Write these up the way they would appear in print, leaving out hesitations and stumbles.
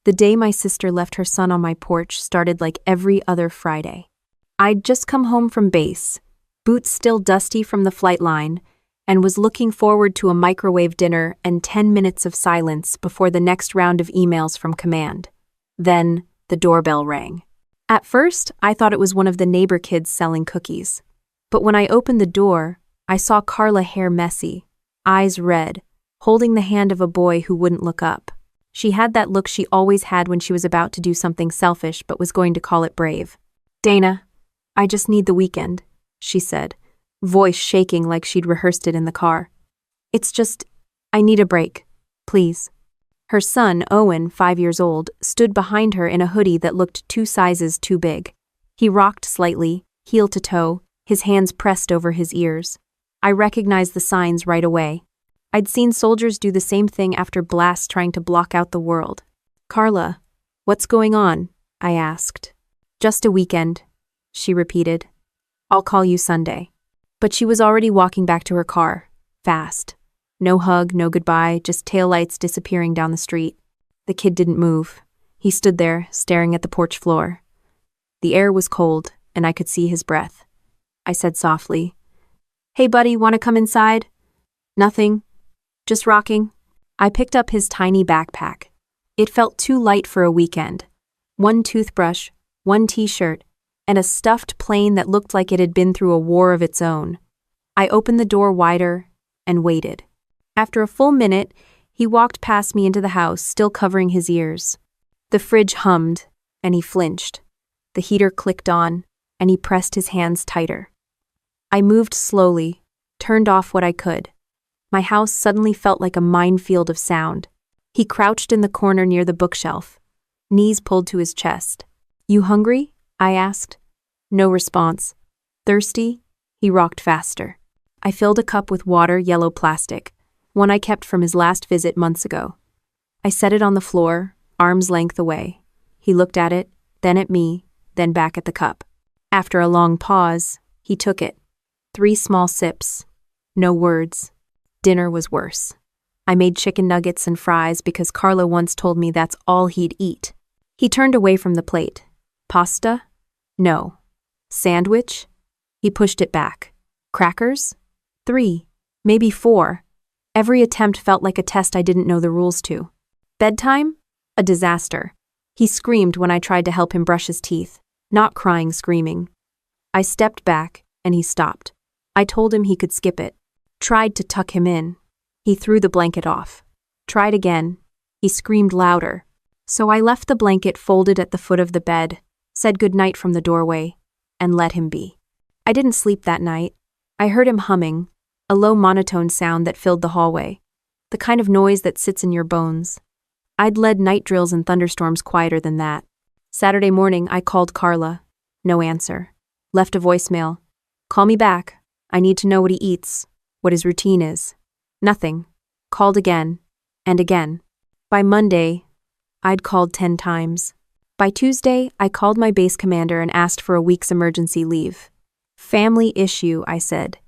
The day my sister left her son on my porch started like every other Friday. I'd just come home from base, boots still dusty from the flight line, and was looking forward to a microwave dinner and 10 minutes of silence before the next round of emails from command. Then, the doorbell rang. At first, I thought it was one of the neighbor kids selling cookies. But when I opened the door, I saw Carla, hair messy, eyes red, holding the hand of a boy who wouldn't look up. She had that look she always had when she was about to do something selfish but was going to call it brave. "Dana, I just need the weekend," she said, voice shaking like she'd rehearsed it in the car. I need a break, please." Her son, Owen, 5 years old, stood behind her in a hoodie that looked 2 sizes too big. He rocked slightly, heel to toe, his hands pressed over his ears. I recognized the signs right away. I'd seen soldiers do the same thing after blasts trying to block out the world. "Carla, what's going on?" I asked. "Just a weekend," she repeated. "I'll call you Sunday." But she was already walking back to her car, fast. No hug, no goodbye, just taillights disappearing down the street. The kid didn't move. He stood there, staring at the porch floor. The air was cold, and I could see his breath. I said softly, "Hey buddy, want to come inside?" "Nothing. Just rocking." I picked up his tiny backpack. It felt too light for a weekend. 1 toothbrush, 1 t-shirt, and a stuffed plane that looked like it had been through a war of its own. I opened the door wider and waited. After a full minute, he walked past me into the house, still covering his ears. The fridge hummed, and he flinched. The heater clicked on, and he pressed his hands tighter. I moved slowly, turned off what I could. My house suddenly felt like a minefield of sound. He crouched in the corner near the bookshelf, knees pulled to his chest. "You hungry?" I asked. No response. "Thirsty?" He rocked faster. I filled a cup with water, yellow plastic, one I kept from his last visit months ago. I set it on the floor, arm's length away. He looked at it, then at me, then back at the cup. After a long pause, he took it. 3 small sips. No words. Dinner was worse. I made chicken nuggets and fries because Carla once told me that's all he'd eat. He turned away from the plate. "Pasta? No." "Sandwich?" He pushed it back. "Crackers?" 3, maybe 4. Every attempt felt like a test I didn't know the rules to. Bedtime? A disaster. He screamed when I tried to help him brush his teeth, not crying, screaming. I stepped back, and he stopped. I told him he could skip it. Tried to tuck him in. He threw the blanket off. Tried again. He screamed louder. So I left the blanket folded at the foot of the bed, said goodnight from the doorway, and let him be. I didn't sleep that night. I heard him humming, a low monotone sound that filled the hallway, the kind of noise that sits in your bones. I'd led night drills and thunderstorms quieter than that. Saturday morning, I called Carla. No answer. Left a voicemail. "Call me back. I need to know what he eats, what his routine is." Nothing. Called again, and again. By Monday, I'd called 10 times. By Tuesday, I called my base commander and asked for a week's emergency leave. "Family issue," I said.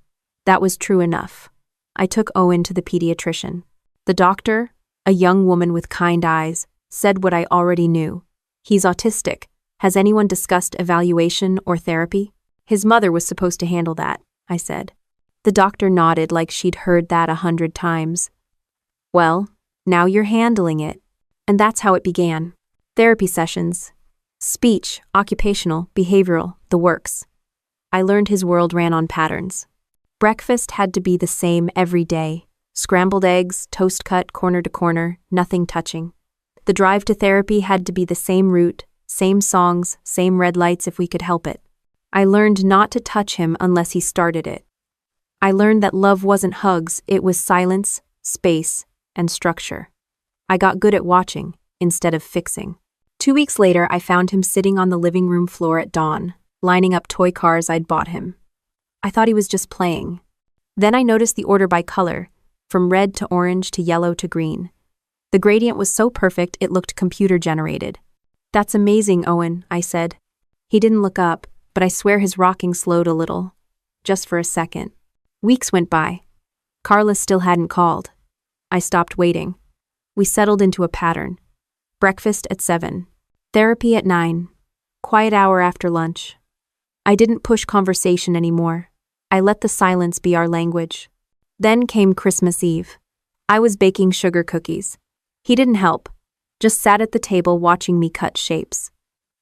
That was true enough. I took Owen to the pediatrician. The doctor, a young woman with kind eyes, said what I already knew. "He's autistic. Has anyone discussed evaluation or therapy?" "His mother was supposed to handle that," I said. The doctor nodded like she'd heard that 100 times. "Well, now you're handling it." And that's how it began. Therapy sessions. Speech, occupational, behavioral, the works. I learned his world ran on patterns. Breakfast had to be the same every day. Scrambled eggs, toast cut corner to corner, nothing touching. The drive to therapy had to be the same route, same songs, same red lights if we could help it. I learned not to touch him unless he started it. I learned that love wasn't hugs, it was silence, space, and structure. I got good at watching, instead of fixing. 2 weeks later, I found him sitting on the living room floor at dawn, lining up toy cars I'd bought him. I thought he was just playing. Then I noticed the order by color, from red to orange to yellow to green. The gradient was so perfect it looked computer-generated. "That's amazing, Owen," I said. He didn't look up, but I swear his rocking slowed a little. Just for a second. Weeks went by. Carla still hadn't called. I stopped waiting. We settled into a pattern. Breakfast at 7. Therapy at 9. Quiet hour after lunch. I didn't push conversation anymore. I let the silence be our language. Then came Christmas Eve. I was baking sugar cookies. He didn't help, just sat at the table watching me cut shapes.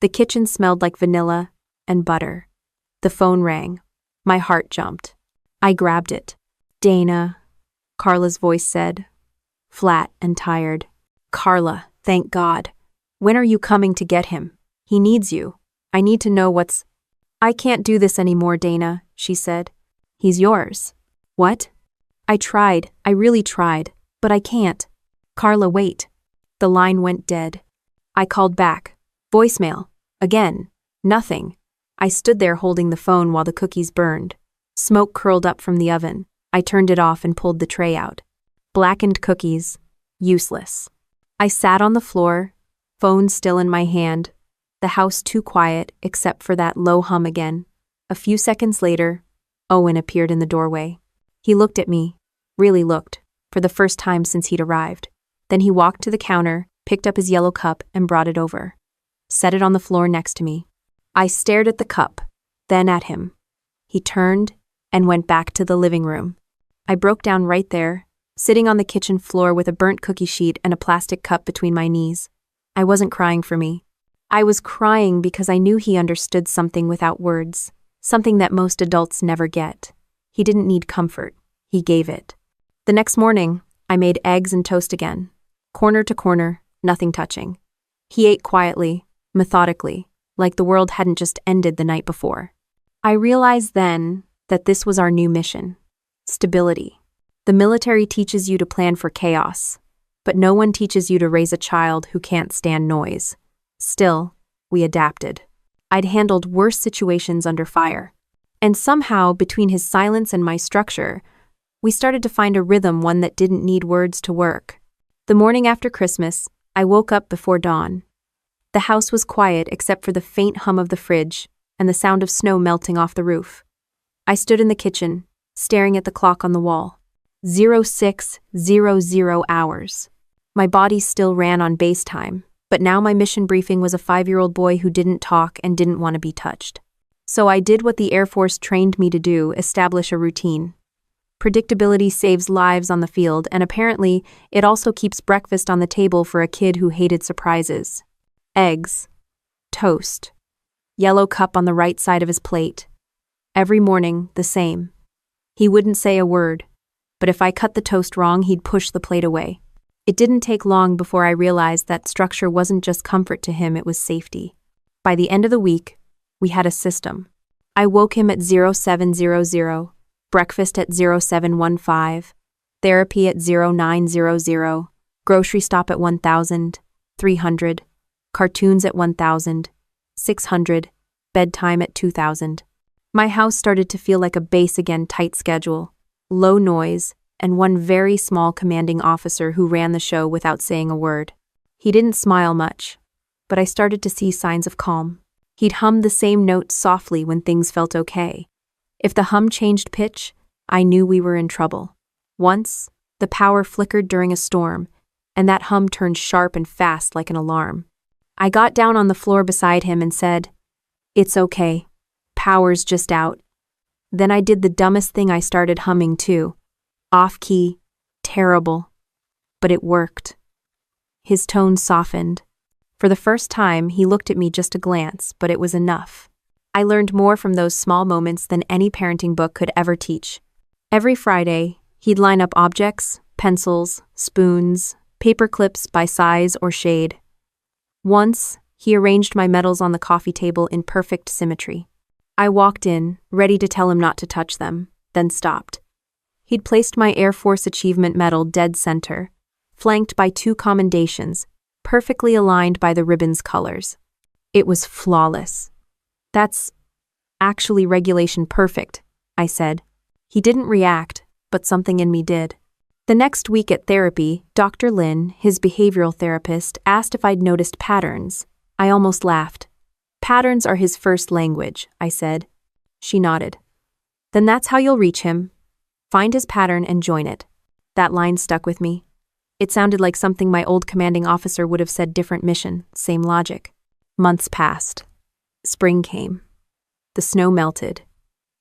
The kitchen smelled like vanilla and butter. The phone rang. My heart jumped. I grabbed it. "Dana," Carla's voice said, flat and tired. "Carla, thank God. When are you coming to get him? He needs you. I need to know what's—" "I can't do this anymore, Dana," she said. "He's yours." "What?" "I tried, I really tried, but I can't." "Carla, wait." The line went dead. I called back. Voicemail. Again. Nothing. I stood there holding the phone while the cookies burned. Smoke curled up from the oven. I turned it off and pulled the tray out. Blackened cookies. Useless. I sat on the floor, phone still in my hand, the house too quiet except for that low hum again. A few seconds later, Owen appeared in the doorway. He looked at me, really looked, for the first time since he'd arrived. Then he walked to the counter, picked up his yellow cup and brought it over. Set it on the floor next to me. I stared at the cup, then at him. He turned and went back to the living room. I broke down right there, sitting on the kitchen floor with a burnt cookie sheet and a plastic cup between my knees. I wasn't crying for me. I was crying because I knew he understood something without words, something that most adults never get. He didn't need comfort. He gave it. The next morning, I made eggs and toast again. Corner to corner, nothing touching. He ate quietly, methodically, like the world hadn't just ended the night before. I realized then that this was our new mission. Stability. The military teaches you to plan for chaos, but no one teaches you to raise a child who can't stand noise. Still, we adapted. I'd handled worse situations under fire. And somehow, between his silence and my structure, we started to find a rhythm, one that didn't need words to work. The morning after Christmas, I woke up before dawn. The house was quiet except for the faint hum of the fridge and the sound of snow melting off the roof. I stood in the kitchen, staring at the clock on the wall. 0600 hours. My body still ran on base time, but now my mission briefing was a 5-year-old boy who didn't talk and didn't want to be touched. So I did what the Air Force trained me to do, establish a routine. Predictability saves lives on the field, and apparently, it also keeps breakfast on the table for a kid who hated surprises. Eggs. Toast. Yellow cup on the right side of his plate. Every morning, the same. He wouldn't say a word, but if I cut the toast wrong, he'd push the plate away. It didn't take long before I realized that structure wasn't just comfort to him, it was safety. By the end of the week, we had a system. I woke him at 0700, breakfast at 0715, therapy at 0900, grocery stop at 1000, 300, cartoons at 1000, 600, bedtime at 2000. My house started to feel like a base again, tight schedule, low noise, and one very small commanding officer who ran the show without saying a word. He didn't smile much, but I started to see signs of calm. He'd hum the same note softly when things felt okay. If the hum changed pitch, I knew we were in trouble. Once, the power flickered during a storm, and that hum turned sharp and fast like an alarm. I got down on the floor beside him and said, "It's okay. Power's just out." Then I did the dumbest thing, I started humming too. Off-key, terrible, but it worked. His tone softened. For the first time, he looked at me, just a glance, but it was enough. I learned more from those small moments than any parenting book could ever teach. Every Friday, he'd line up objects, pencils, spoons, paper clips by size or shade. Once, he arranged my medals on the coffee table in perfect symmetry. I walked in, ready to tell him not to touch them, then stopped. He'd placed my Air Force Achievement Medal dead center, flanked by 2 commendations, perfectly aligned by the ribbon's colors. It was flawless. "That's actually regulation perfect," I said. He didn't react, but something in me did. The next week at therapy, Dr. Lin, his behavioral therapist, asked if I'd noticed patterns. I almost laughed. "Patterns are his first language," I said. She nodded. "Then that's how you'll reach him. Find his pattern and join it." That line stuck with me. It sounded like something my old commanding officer would have said. Different mission, same logic. Months passed. Spring came. The snow melted,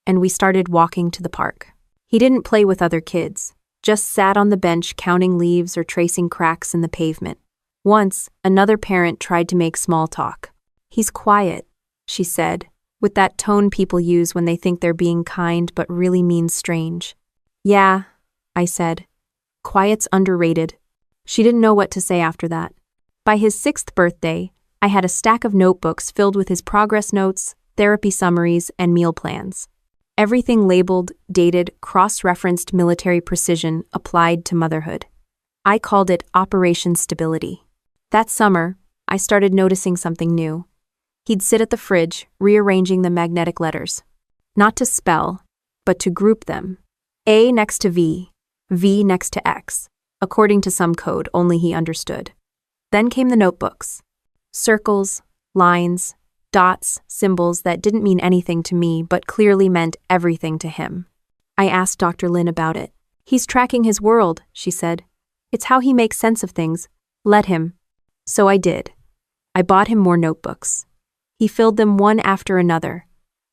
and we started walking to the park. He didn't play with other kids, just sat on the bench counting leaves or tracing cracks in the pavement. Once, another parent tried to make small talk. "He's quiet," she said, with that tone people use when they think they're being kind but really mean strange. "Yeah," I said. "Quiet's underrated." She didn't know what to say after that. By his 6th birthday, I had a stack of notebooks filled with his progress notes, therapy summaries, and meal plans. Everything labeled, dated, cross-referenced military precision applied to motherhood. I called it Operation Stability. That summer, I started noticing something new. He'd sit at the fridge, rearranging the magnetic letters. Not to spell, but to group them. A next to V, V next to X, according to some code only he understood. Then came the notebooks. Circles, lines, dots, symbols that didn't mean anything to me but clearly meant everything to him. I asked Dr. Lin about it. "He's tracking his world," she said. "It's how he makes sense of things. Let him." So I did. I bought him more notebooks. He filled them one after another.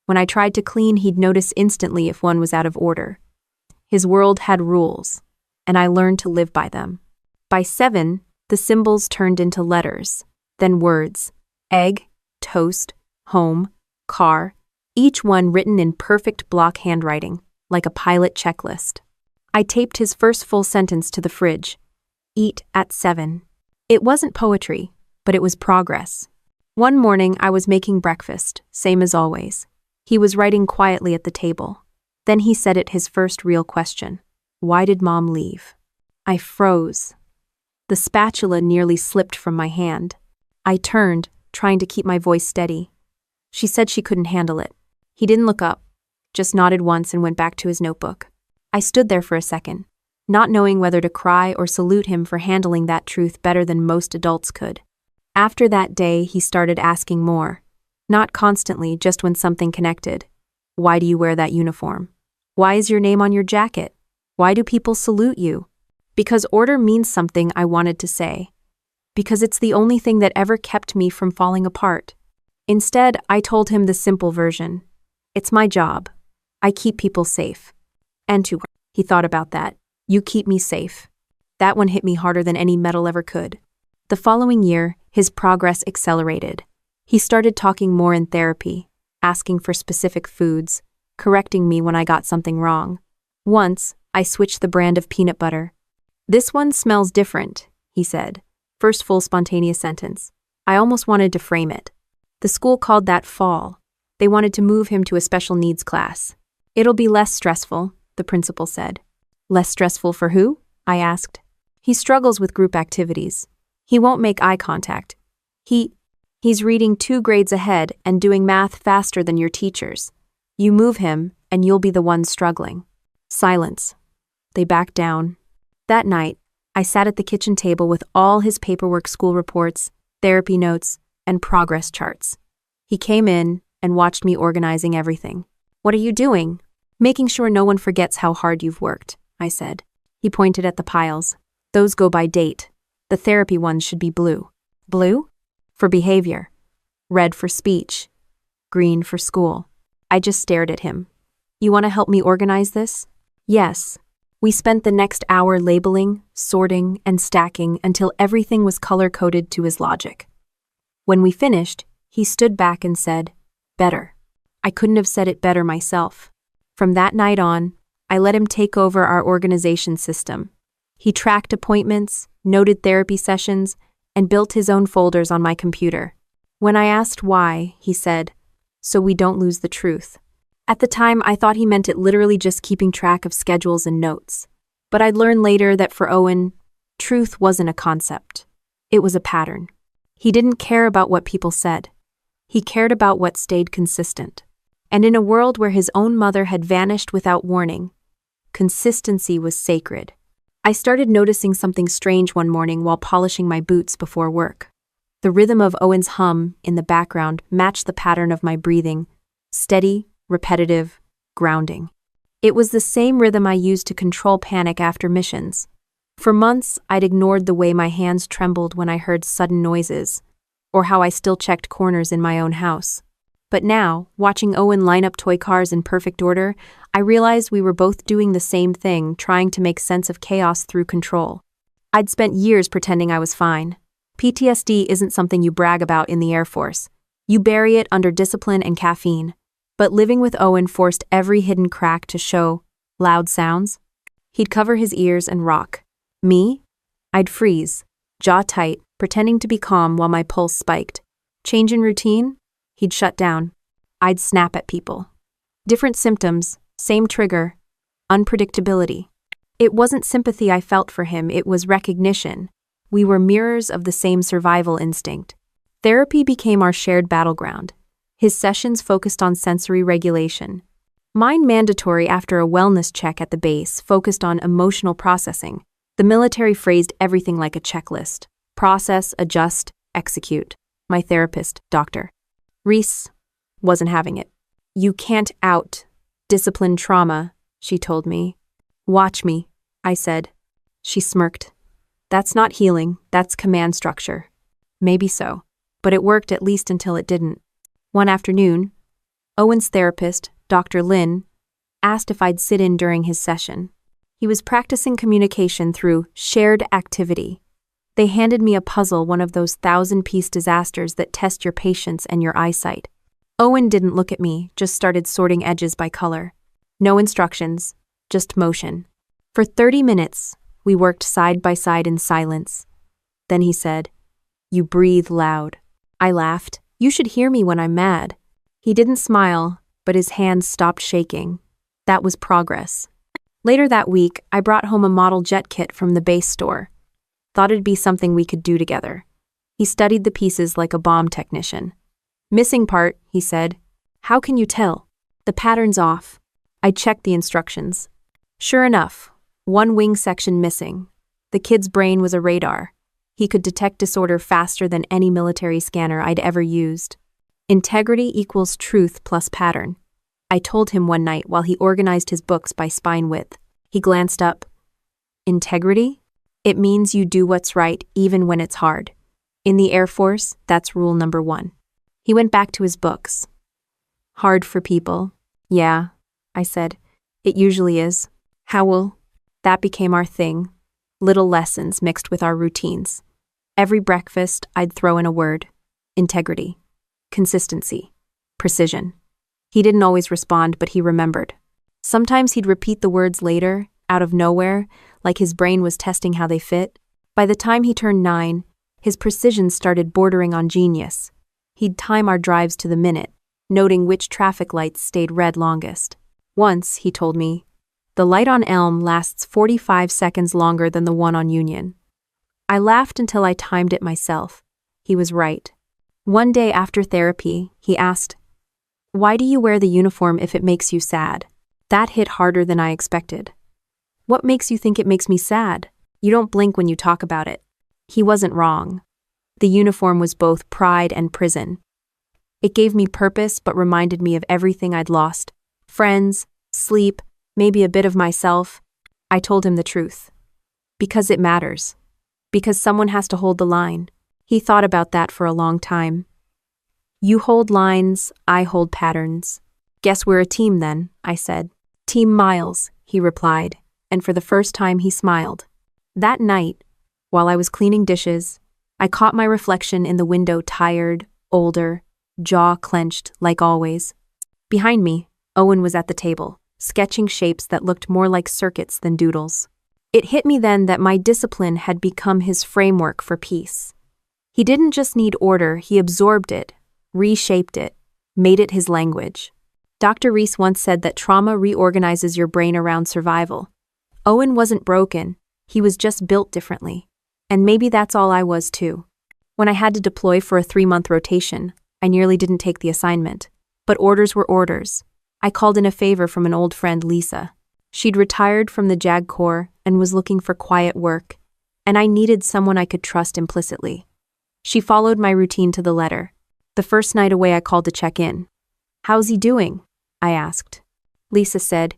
When I tried to clean, he'd notice instantly if one was out of order. His world had rules, and I learned to live by them. By 7, the symbols turned into letters, then words: egg, toast, home, car, each one written in perfect block handwriting, like a pilot checklist. I taped his first full sentence to the fridge: "Eat at 7." It wasn't poetry, but it was progress. One morning, I was making breakfast, same as always. He was writing quietly at the table. Then he said it, his first real question: "Why did Mom leave?" I froze. The spatula nearly slipped from my hand. I turned, trying to keep my voice steady. She said she couldn't handle it. He didn't look up, just nodded once and went back to his notebook. I stood there for a second, not knowing whether to cry or salute him for handling that truth better than most adults could. After that day, he started asking more. Not constantly, just when something connected. "Why do you wear that uniform? Why is your name on your jacket? Why do people salute you?" Because order means something, I wanted to say. Because it's the only thing that ever kept me from falling apart. Instead, I told him the simple version. "It's my job. I keep people safe." And to her, he thought about that. "You keep me safe." That one hit me harder than any medal ever could. The following year, his progress accelerated. He started talking more in therapy, asking for specific foods, correcting me when I got something wrong. Once, I switched the brand of peanut butter. "This one smells different," he said. First full spontaneous sentence. I almost wanted to frame it. The school called that fall. They wanted to move him to a special needs class. "It'll be less stressful," the principal said. "Less stressful for who?" I asked. "He struggles with group activities. He won't make eye contact. He's reading 2 grades ahead and doing math faster than your teachers. You move him, and you'll be the one struggling." Silence. They backed down. That night, I sat at the kitchen table with all his paperwork, school reports, therapy notes, and progress charts. He came in and watched me organizing everything. "What are you doing?" "Making sure no one forgets how hard you've worked," I said. He pointed at the piles. "Those go by date. The therapy ones should be blue." "Blue?" "For behavior. Red for speech. Green for school." I just stared at him. "You want to help me organize this?" "Yes." We spent the next hour labeling, sorting, and stacking until everything was color-coded to his logic. When we finished, he stood back and said, "Better." I couldn't have said it better myself. From that night on, I let him take over our organization system. He tracked appointments, noted therapy sessions, and built his own folders on my computer. When I asked why, he said, "So we don't lose the truth." At the time, I thought he meant it literally just keeping track of schedules and notes. But I'd learned later that for Owen, truth wasn't a concept. It was a pattern. He didn't care about what people said. He cared about what stayed consistent. And in a world where his own mother had vanished without warning, consistency was sacred. I started noticing something strange one morning while polishing my boots before work. The rhythm of Owen's hum in the background matched the pattern of my breathing, steady, repetitive, grounding. It was the same rhythm I used to control panic after missions. For months, I'd ignored the way my hands trembled when I heard sudden noises, or how I still checked corners in my own house. But now, watching Owen line up toy cars in perfect order, I realized we were both doing the same thing, trying to make sense of chaos through control. I'd spent years pretending I was fine. PTSD isn't something you brag about in the Air Force. You bury it under discipline and caffeine. But living with Owen forced every hidden crack to show loud sounds. He'd cover his ears and rock. Me? I'd freeze, jaw tight, pretending to be calm while my pulse spiked. Change in routine? He'd shut down. I'd snap at people. Different symptoms, same trigger, unpredictability. It wasn't sympathy I felt for him, it was recognition. We were mirrors of the same survival instinct. Therapy became our shared battleground. His sessions focused on sensory regulation. Mine mandatory after a wellness check at the base focused on emotional processing. The military phrased everything like a checklist. Process, adjust, execute. My therapist, Dr. Reese, wasn't having it. You can't out discipline trauma, she told me. Watch me, I said. She smirked. That's not healing, that's command structure. Maybe so, but it worked at least until it didn't. One afternoon, Owen's therapist, Dr. Lynn, asked if I'd sit in during his session. He was practicing communication through shared activity. They handed me a puzzle, one of those 1,000-piece disasters that test your patience and your eyesight. Owen didn't look at me, just started sorting edges by color. No instructions, just motion. For 30 minutes, we worked side by side in silence. Then he said, "You breathe loud." I laughed. "You should hear me when I'm mad." He didn't smile, but his hands stopped shaking. That was progress. Later that week, I brought home a model jet kit from the base store. Thought it'd be something we could do together. He studied the pieces like a bomb technician. "Missing part," he said. "How can you tell?" "The pattern's off." I checked the instructions. Sure enough, one wing section missing. The kid's brain was a radar. He could detect disorder faster than any military scanner I'd ever used. Integrity equals truth plus pattern. I told him one night while he organized his books by spine width. He glanced up. Integrity? It means you do what's right even when it's hard. In the Air Force, that's rule number 1. He went back to his books. Hard for people. Yeah, I said. It usually is. Howl. That became our thing. Little lessons mixed with our routines. Every breakfast, I'd throw in a word. Integrity. Consistency. Precision. He didn't always respond, but he remembered. Sometimes he'd repeat the words later, out of nowhere, like his brain was testing how they fit. By the time he turned 9, his precision started bordering on genius. He'd time our drives to the minute, noting which traffic lights stayed red longest. Once, he told me, the light on Elm lasts 45 seconds longer than the one on Union. I laughed until I timed it myself. He was right. One day after therapy, he asked, "Why do you wear the uniform if it makes you sad?" That hit harder than I expected. "What makes you think it makes me sad? You don't blink when you talk about it." He wasn't wrong. The uniform was both pride and prison. It gave me purpose but reminded me of everything I'd lost. Friends, sleep, maybe a bit of myself. I told him the truth. Because it matters. Because someone has to hold the line. He thought about that for a long time. You hold lines, I hold patterns. Guess we're a team then, I said. Team Miles, he replied, and for the first time he smiled. That night, while I was cleaning dishes, I caught my reflection in the window, tired, older, jaw clenched like always. Behind me, Owen was at the table, sketching shapes that looked more like circuits than doodles. It hit me then that my discipline had become his framework for peace. He didn't just need order, he absorbed it, reshaped it, made it his language. Dr. Reese once said that trauma reorganizes your brain around survival. Owen wasn't broken, he was just built differently. And maybe that's all I was too. When I had to deploy for a 3-month rotation, I nearly didn't take the assignment. But orders were orders. I called in a favor from an old friend, Lisa. She'd retired from the JAG Corps and was looking for quiet work, and I needed someone I could trust implicitly. She followed my routine to the letter. The first night away, I called to check in. "How's he doing?" I asked. Lisa said,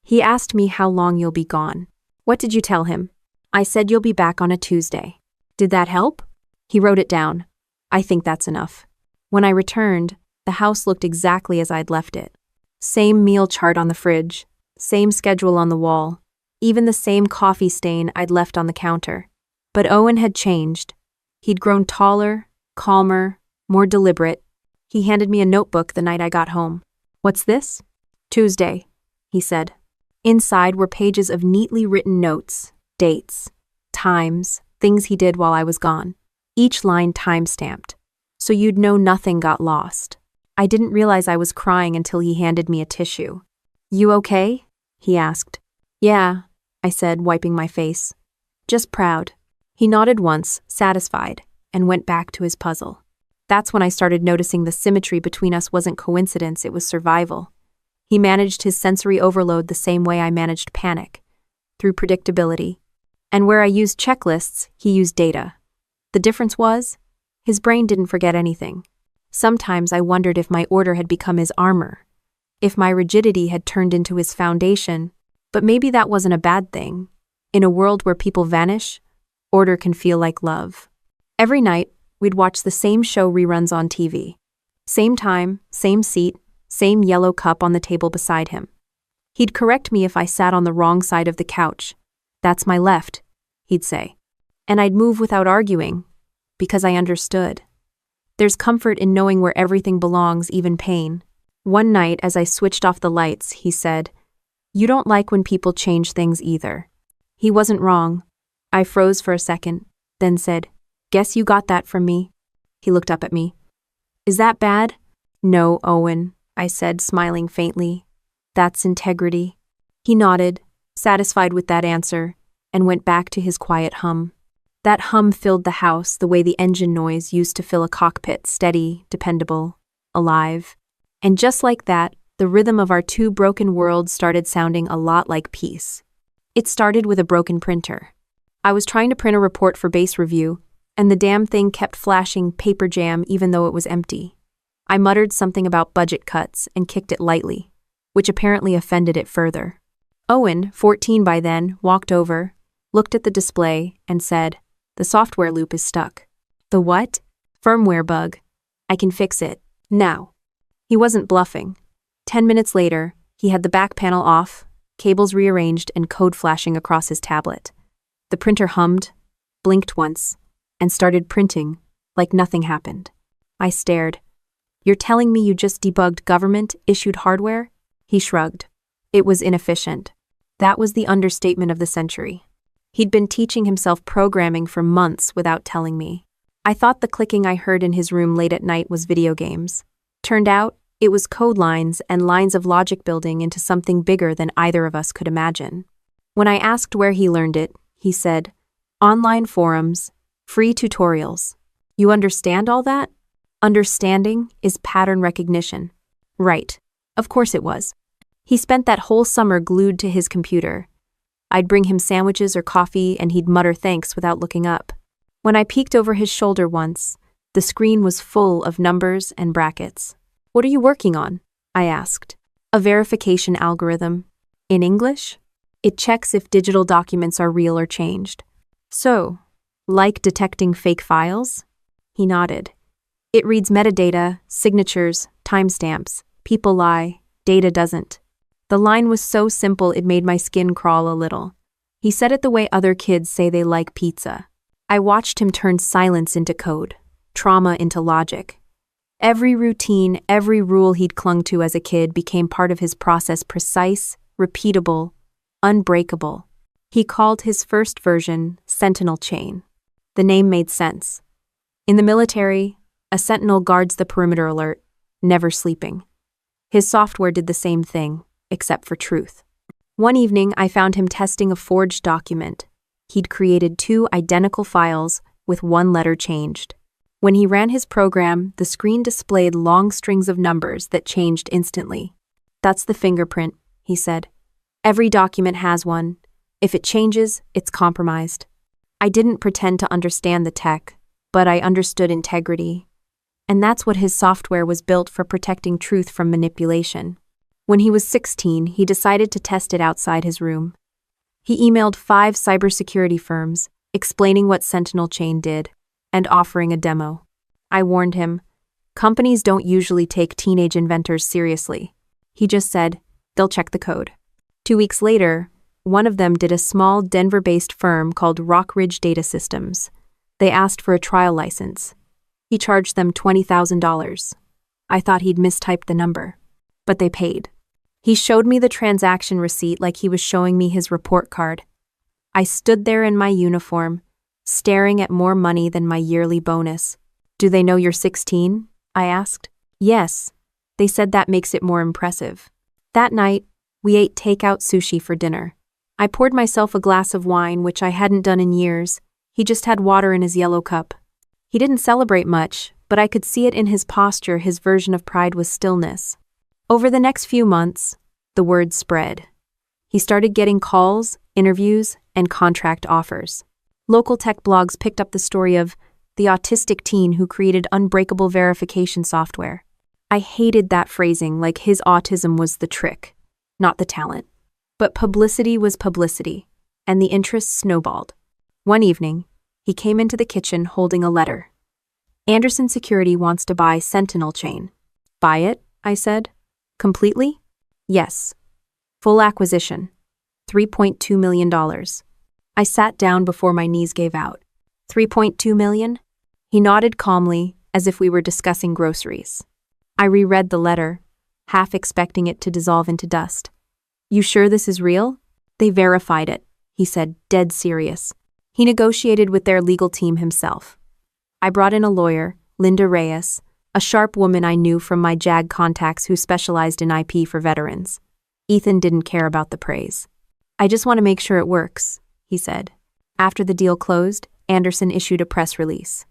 "He asked me how long you'll be gone." "What did you tell him?" I said you'll be back on a Tuesday. Did that help? He wrote it down. I think that's enough. When I returned, the house looked exactly as I'd left it. Same meal chart on the fridge, same schedule on the wall, even the same coffee stain I'd left on the counter. But Owen had changed. He'd grown taller, calmer, more deliberate. He handed me a notebook the night I got home. What's this? Tuesday, he said. Inside were pages of neatly written notes, dates, times, things he did while I was gone. Each line time-stamped, so you'd know nothing got lost. I didn't realize I was crying until he handed me a tissue. You okay? He asked. Yeah, I said, wiping my face. Just proud. He nodded once, satisfied, and went back to his puzzle. That's when I started noticing the symmetry between us wasn't coincidence, it was survival. He managed his sensory overload the same way I managed panic, through predictability. And where I used checklists, he used data. The difference was, his brain didn't forget anything. Sometimes I wondered if my order had become his armor, if my rigidity had turned into his foundation, but maybe that wasn't a bad thing. In a world where people vanish, order can feel like love. Every night, we'd watch the same show reruns on TV. Same time, same seat, same yellow cup on the table beside him. He'd correct me if I sat on the wrong side of the couch. That's my left, he'd say. And I'd move without arguing, because I understood. There's comfort in knowing where everything belongs, even pain. One night, as I switched off the lights, he said, "You don't like when people change things either." He wasn't wrong. I froze for a second, then said, "Guess you got that from me." He looked up at me. "Is that bad?" "No, Owen," I said, smiling faintly. "That's integrity." He nodded, satisfied with that answer, and went back to his quiet hum. That hum filled the house the way the engine noise used to fill a cockpit, steady, dependable, alive. And just like that, the rhythm of our two broken worlds started sounding a lot like peace. It started with a broken printer. I was trying to print a report for base review, and the damn thing kept flashing paper jam even though it was empty. I muttered something about budget cuts and kicked it lightly, which apparently offended it further. Owen, 14 by then, walked over, looked at the display, and said, "The software loop is stuck." "The what?" "Firmware bug. I can fix it. Now." He wasn't bluffing. 10 minutes later, he had the back panel off, cables rearranged, and code flashing across his tablet. The printer hummed, blinked once, and started printing like nothing happened. I stared. "You're telling me you just debugged government-issued hardware?" He shrugged. It was inefficient. That was the understatement of the century. He'd been teaching himself programming for months without telling me. I thought the clicking I heard in his room late at night was video games. Turned out, it was code lines and lines of logic building into something bigger than either of us could imagine. When I asked where he learned it, he said, "Online forums, free tutorials." You understand all that? Understanding is pattern recognition. Right. Of course it was. He spent that whole summer glued to his computer. I'd bring him sandwiches or coffee and he'd mutter thanks without looking up. When I peeked over his shoulder once, the screen was full of numbers and brackets. "What are you working on?" I asked. "A verification algorithm." "In English?" "It checks if digital documents are real or changed." "So, like detecting fake files?" He nodded. "It reads metadata, signatures, timestamps. People lie, data doesn't." The line was so simple it made my skin crawl a little. He said it the way other kids say they like pizza. I watched him turn silence into code, trauma into logic. Every routine, every rule he'd clung to as a kid became part of his process, precise, repeatable, unbreakable. He called his first version Sentinel Chain. The name made sense. In the military, a sentinel guards the perimeter alert, never sleeping. His software did the same thing, except for truth. One evening, I found him testing a forged document. He'd created 2 identical files with 1 letter changed. When he ran his program, the screen displayed long strings of numbers that changed instantly. "That's the fingerprint," he said. "Every document has one. If it changes, it's compromised." I didn't pretend to understand the tech, but I understood integrity. And that's what his software was built for, protecting truth from manipulation. When he was 16, he decided to test it outside his room. He emailed 5 cybersecurity firms, explaining what Sentinel Chain did and offering a demo. I warned him, companies don't usually take teenage inventors seriously. He just said, they'll check the code. 2 weeks later, one of them did a small Denver-based firm called Rock Ridge Data Systems. They asked for a trial license. He charged them $20,000. I thought he'd mistyped the number, but they paid. He showed me the transaction receipt like he was showing me his report card. I stood there in my uniform, staring at more money than my yearly bonus. Do they know you're 16? I asked. Yes. They said that makes it more impressive. That night, we ate takeout sushi for dinner. I poured myself a glass of wine, which I hadn't done in years. He just had water in his yellow cup. He didn't celebrate much, but I could see it in his posture. His version of pride was stillness. Over the next few months, the word spread. He started getting calls, interviews, and contract offers. Local tech blogs picked up the story of the autistic teen who created unbreakable verification software. I hated that phrasing, like his autism was the trick, not the talent. But publicity was publicity, and the interest snowballed. One evening, he came into the kitchen holding a letter. Anderson Security wants to buy Sentinel Chain. Buy it? I said. Completely? Yes. Full acquisition. $3.2 million. I sat down before my knees gave out. $3.2 million? He nodded calmly, as if we were discussing groceries. I reread the letter, half expecting it to dissolve into dust. You sure this is real? They verified it, he said, dead serious. He negotiated with their legal team himself. I brought in a lawyer, Linda Reyes, a sharp woman I knew from my JAG contacts who specialized in IP for veterans. Ethan didn't care about the praise. I just want to make sure it works, he said. After the deal closed, Anderson issued a press release.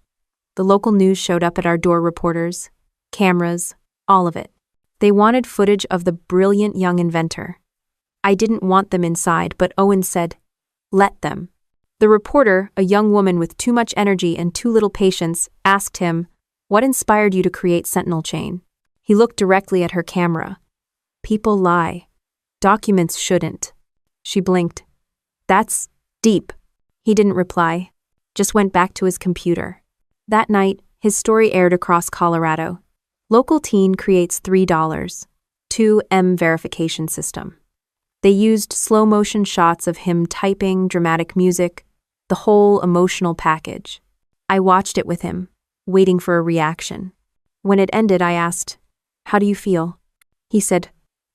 The local news showed up at our door, reporters, cameras, all of it. They wanted footage of the brilliant young inventor. I didn't want them inside, but Owen said, let them. The reporter, a young woman with too much energy and too little patience, asked him, what inspired you to create Sentinel Chain? He looked directly at her camera. People lie. Documents shouldn't. She blinked. That's deep. He didn't reply, just went back to his computer. That night, his story aired across Colorado. Local teen creates $3, 2M verification system. They used slow-motion shots of him typing, dramatic music, the whole emotional package. I watched it with him, waiting for a reaction. When it ended, I asked, how do you feel? He said,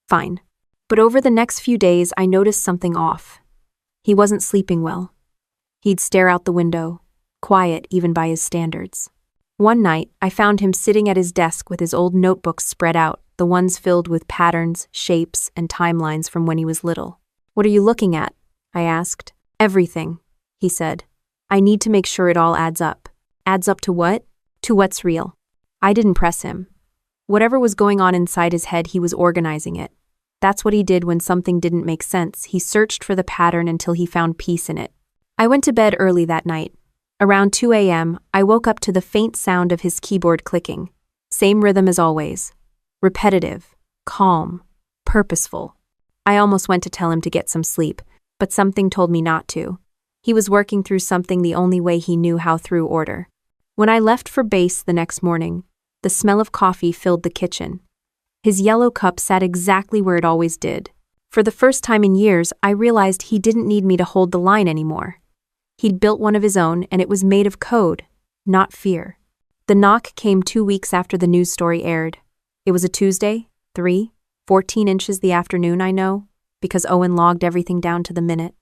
fine. But over the next few days, I noticed something off. He wasn't sleeping well. He'd stare out the window, quiet even by his standards. One night, I found him sitting at his desk with his old notebooks spread out, the ones filled with patterns, shapes, and timelines from when he was little. What are you looking at? I asked. Everything, he said. I need to make sure it all adds up. Adds up to what? To what's real. I didn't press him. Whatever was going on inside his head, he was organizing it. That's what he did when something didn't make sense. He searched for the pattern until he found peace in it. I went to bed early that night. Around 2 a.m., I woke up to the faint sound of his keyboard clicking. Same rhythm as always. Repetitive, calm, purposeful. I almost went to tell him to get some sleep, but something told me not to. He was working through something the only way he knew how, through order. When I left for base the next morning, the smell of coffee filled the kitchen. His yellow cup sat exactly where it always did. For the first time in years, I realized he didn't need me to hold the line anymore. He'd built one of his own, and it was made of code, not fear. The knock came 2 weeks after the news story aired. It was a Tuesday, 14 inches the afternoon, I know, because Owen logged everything down to the minute.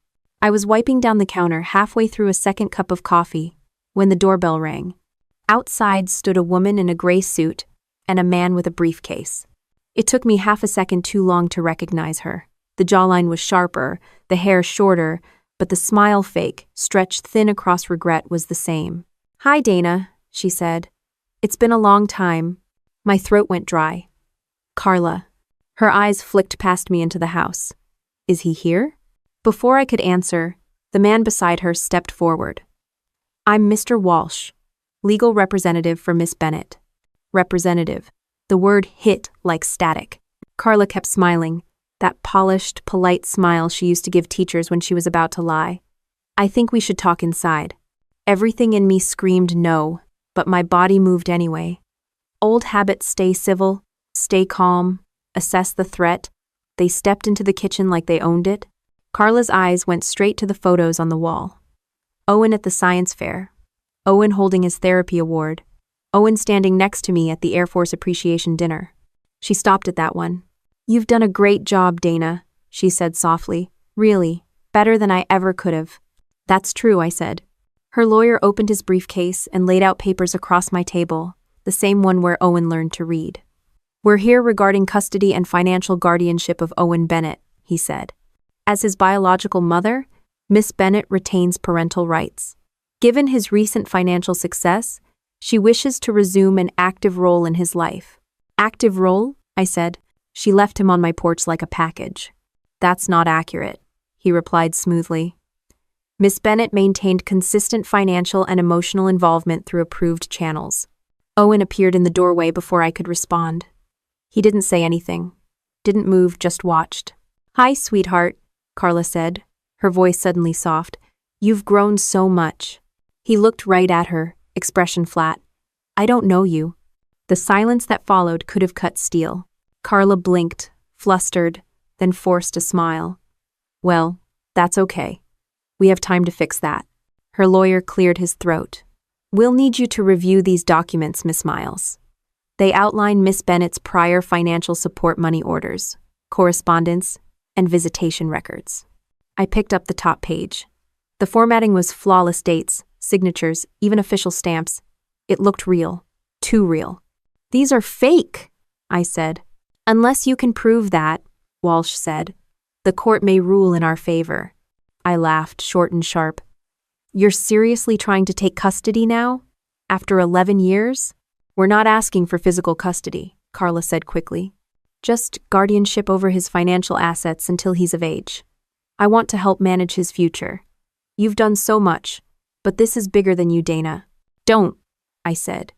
I was wiping down the counter halfway through a second cup of coffee when the doorbell rang. Outside stood a woman in a gray suit and a man with a briefcase. It took me half a second too long to recognize her. The jawline was sharper, the hair shorter, but the smile fake, stretched thin across regret, was the same. Hi, Dana, she said. It's been a long time. My throat went dry. Carla. Her eyes flicked past me into the house. Is he here? Before I could answer, the man beside her stepped forward. I'm Mr. Walsh, legal representative for Miss Bennett. Representative. The word hit like static. Carla kept smiling. that polished, polite smile she used to give teachers when she was about to lie. I think we should talk inside. Everything in me screamed no, but my body moved anyway. Old habits: stay civil, stay calm, assess the threat. They stepped into the kitchen like they owned it. Carla's eyes went straight to the photos on the wall. Owen at the science fair. Owen holding his therapy award. Owen standing next to me at the Air Force Appreciation Dinner. She stopped at that one. "You've done a great job, Dana," she said softly. "Really, better than I ever could have." "That's true," I said. Her lawyer opened his briefcase and laid out papers across my table, the same one where Owen learned to read. "We're here regarding custody and financial guardianship of Owen Bennett," he said. "As his biological mother, Miss Bennett retains parental rights. Given his recent financial success, she wishes to resume an active role in his life." "Active role?" I said. "She left him on my porch like a package." "That's not accurate," he replied smoothly. "Miss Bennett maintained consistent financial and emotional involvement through approved channels." Owen appeared in the doorway before I could respond. He didn't say anything, didn't move, just watched. "Hi, sweetheart," Carla said, her voice suddenly soft. "You've grown so much." He looked right at her, expression flat. "I don't know you." The silence that followed could have cut steel. Carla blinked, flustered, then forced a smile. "Well, that's okay. We have time to fix that." Her lawyer cleared his throat. "We'll need you to review these documents, Miss Miles. They outline Miss Bennett's prior financial support money orders, correspondence, and visitation records." I picked up the top page. The formatting was flawless: dates, signatures, even official stamps. It looked real. Too real. "These are fake," I said. "Unless you can prove that," Walsh said, "the court may rule in our favor." I laughed, short and sharp. "You're seriously trying to take custody now? After 11 years? "We're not asking for physical custody," Carla said quickly. "Just guardianship over his financial assets until he's of age. I want to help manage his future. You've done so much, but this is bigger than you, Dana." "Don't," I said.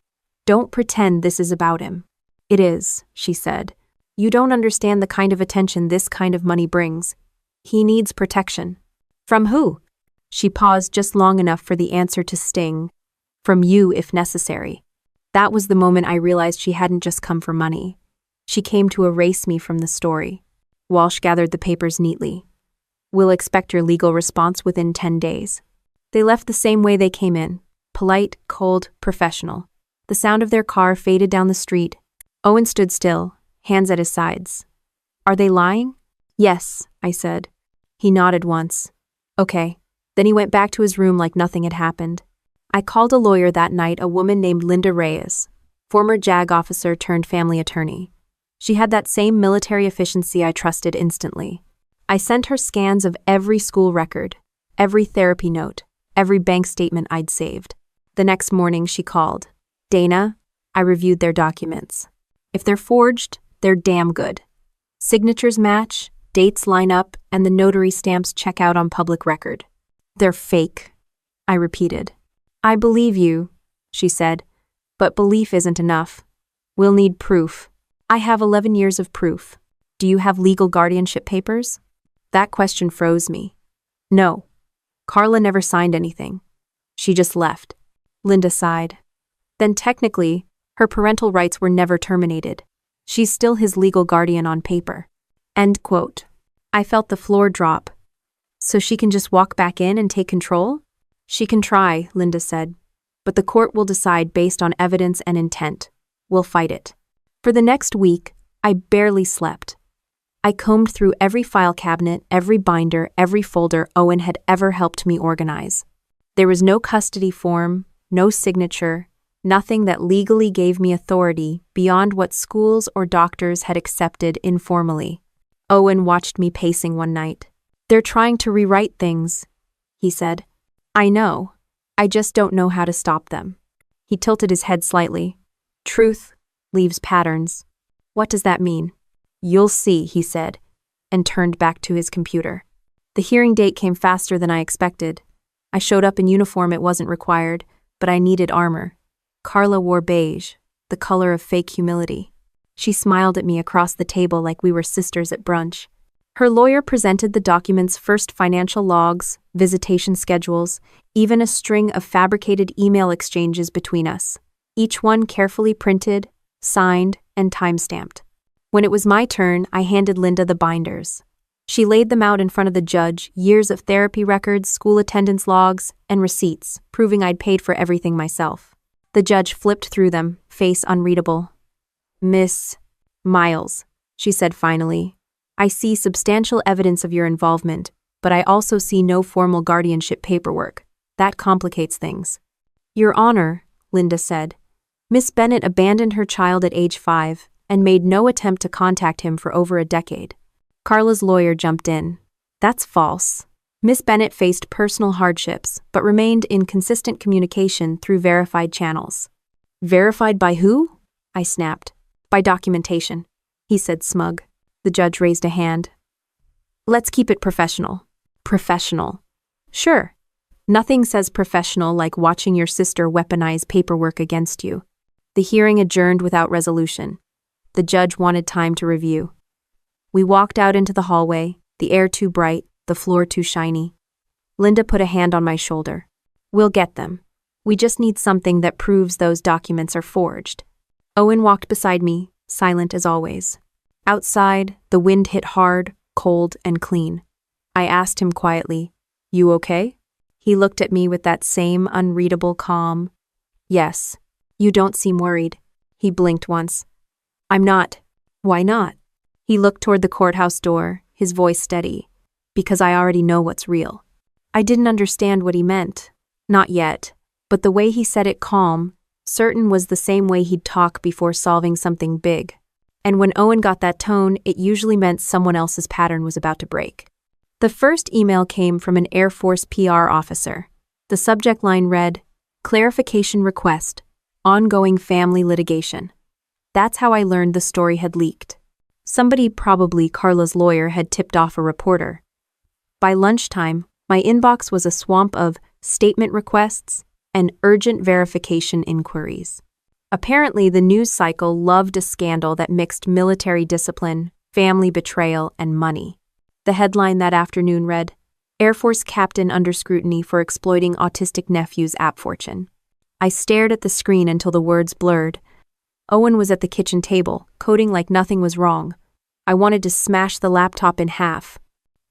"Don't pretend this is about him." "It is," she said. "You don't understand the kind of attention this kind of money brings. He needs protection." "From who?" She paused just long enough for the answer to sting. "From you, if necessary." That was the moment I realized she hadn't just come for money. She came to erase me from the story. Walsh gathered the papers neatly. "We'll expect your legal response within 10 days. They left the same way they came in. Polite, cold, professional. The sound of their car faded down the street. Owen stood still, hands at his sides. "Are they lying?" "Yes," I said. He nodded once. "Okay." Then he went back to his room like nothing had happened. I called a lawyer that night, a woman named Linda Reyes, former JAG officer turned family attorney. She had that same military efficiency I trusted instantly. I sent her scans of every school record, every therapy note, every bank statement I'd saved. The next morning she called. "Dana, I reviewed their documents. If they're forged, they're damn good. Signatures match, dates line up, and the notary stamps check out on public record." "They're fake," I repeated. "I believe you," she said, "but belief isn't enough. We'll need proof." "I have 11 years of proof. Do you have legal guardianship papers?" That question froze me. "No. Carla never signed anything. She just left." Linda sighed. "Then technically, her parental rights were never terminated. She's still his legal guardian on paper." End quote. I felt the floor drop. "So she can just walk back in and take control?" "She can try," Linda said. "But the court will decide based on evidence and intent. We'll fight it." For the next week, I barely slept. I combed through every file cabinet, every binder, every folder Owen had ever helped me organize. There was no custody form, no signature, nothing that legally gave me authority beyond what schools or doctors had accepted informally. Owen watched me pacing one night. "They're trying to rewrite things," he said. "I know. I just don't know how to stop them." He tilted his head slightly. "Truth leaves patterns." "What does that mean?" "You'll see," he said, and turned back to his computer. The hearing date came faster than I expected. I showed up in uniform. It wasn't required, but I needed armor. Carla wore beige, the color of fake humility. She smiled at me across the table like we were sisters at brunch. Her lawyer presented the document's first financial logs, visitation schedules, even a string of fabricated email exchanges between us, each one carefully printed, signed, and time-stamped. When it was my turn, I handed Linda the binders. She laid them out in front of the judge, years of therapy records, school attendance logs, and receipts, proving I'd paid for everything myself. The judge flipped through them, face unreadable. "Miss Miles," she said finally, "I see substantial evidence of your involvement, but I also see no formal guardianship paperwork. That complicates things." "Your Honor," Linda said, "Miss Bennett abandoned her child at age 5 and made no attempt to contact him for over a decade." Carla's lawyer jumped in. "That's false. Miss Bennett faced personal hardships, but remained in consistent communication through verified channels." "Verified by who?" I snapped. "By documentation," he said smug. The judge raised a hand. "Let's keep it professional." "Professional?" "Sure. Nothing says professional like watching your sister weaponize paperwork against you." The hearing adjourned without resolution. The judge wanted time to review. We walked out into the hallway, the air too bright, the floor too shiny. Linda put a hand on my shoulder. "We'll get them. We just need something that proves those documents are forged." Owen walked beside me, silent as always. Outside, the wind hit hard, cold, and clean. I asked him quietly, "You okay?" He looked at me with that same unreadable calm. "Yes. You don't seem worried." He blinked once. "I'm not." "Why not?" He looked toward the courthouse door, his voice steady. "Because I already know what's real." I didn't understand what he meant. Not yet. But the way he said it calm, certain was the same way he'd talk before solving something big. And when Owen got that tone, it usually meant someone else's pattern was about to break. The first email came from an Air Force PR officer. The subject line read, "Clarification request. Ongoing family litigation." That's how I learned the story had leaked. Somebody, probably Carla's lawyer, had tipped off a reporter. By lunchtime, my inbox was a swamp of statement requests and urgent verification inquiries. Apparently, the news cycle loved a scandal that mixed military discipline, family betrayal, and money. The headline that afternoon read, "Air Force Captain Under Scrutiny for Exploiting Autistic Nephew's App Fortune." I stared at the screen until the words blurred. Owen was at the kitchen table, coding like nothing was wrong. I wanted to smash the laptop in half.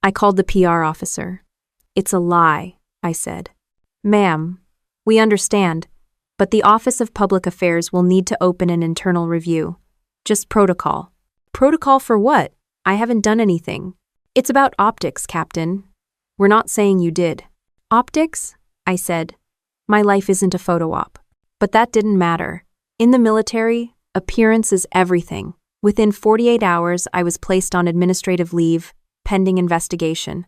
I called the PR officer. "It's a lie," I said. "Ma'am, we understand, but the Office of Public Affairs will need to open an internal review. Just protocol." "Protocol for what? I haven't done anything." "It's about optics, Captain. We're not saying you did." "Optics?" I said. "My life isn't a photo op." But that didn't matter. In the military, appearance is everything. Within 48 hours, I was placed on administrative leave, pending investigation.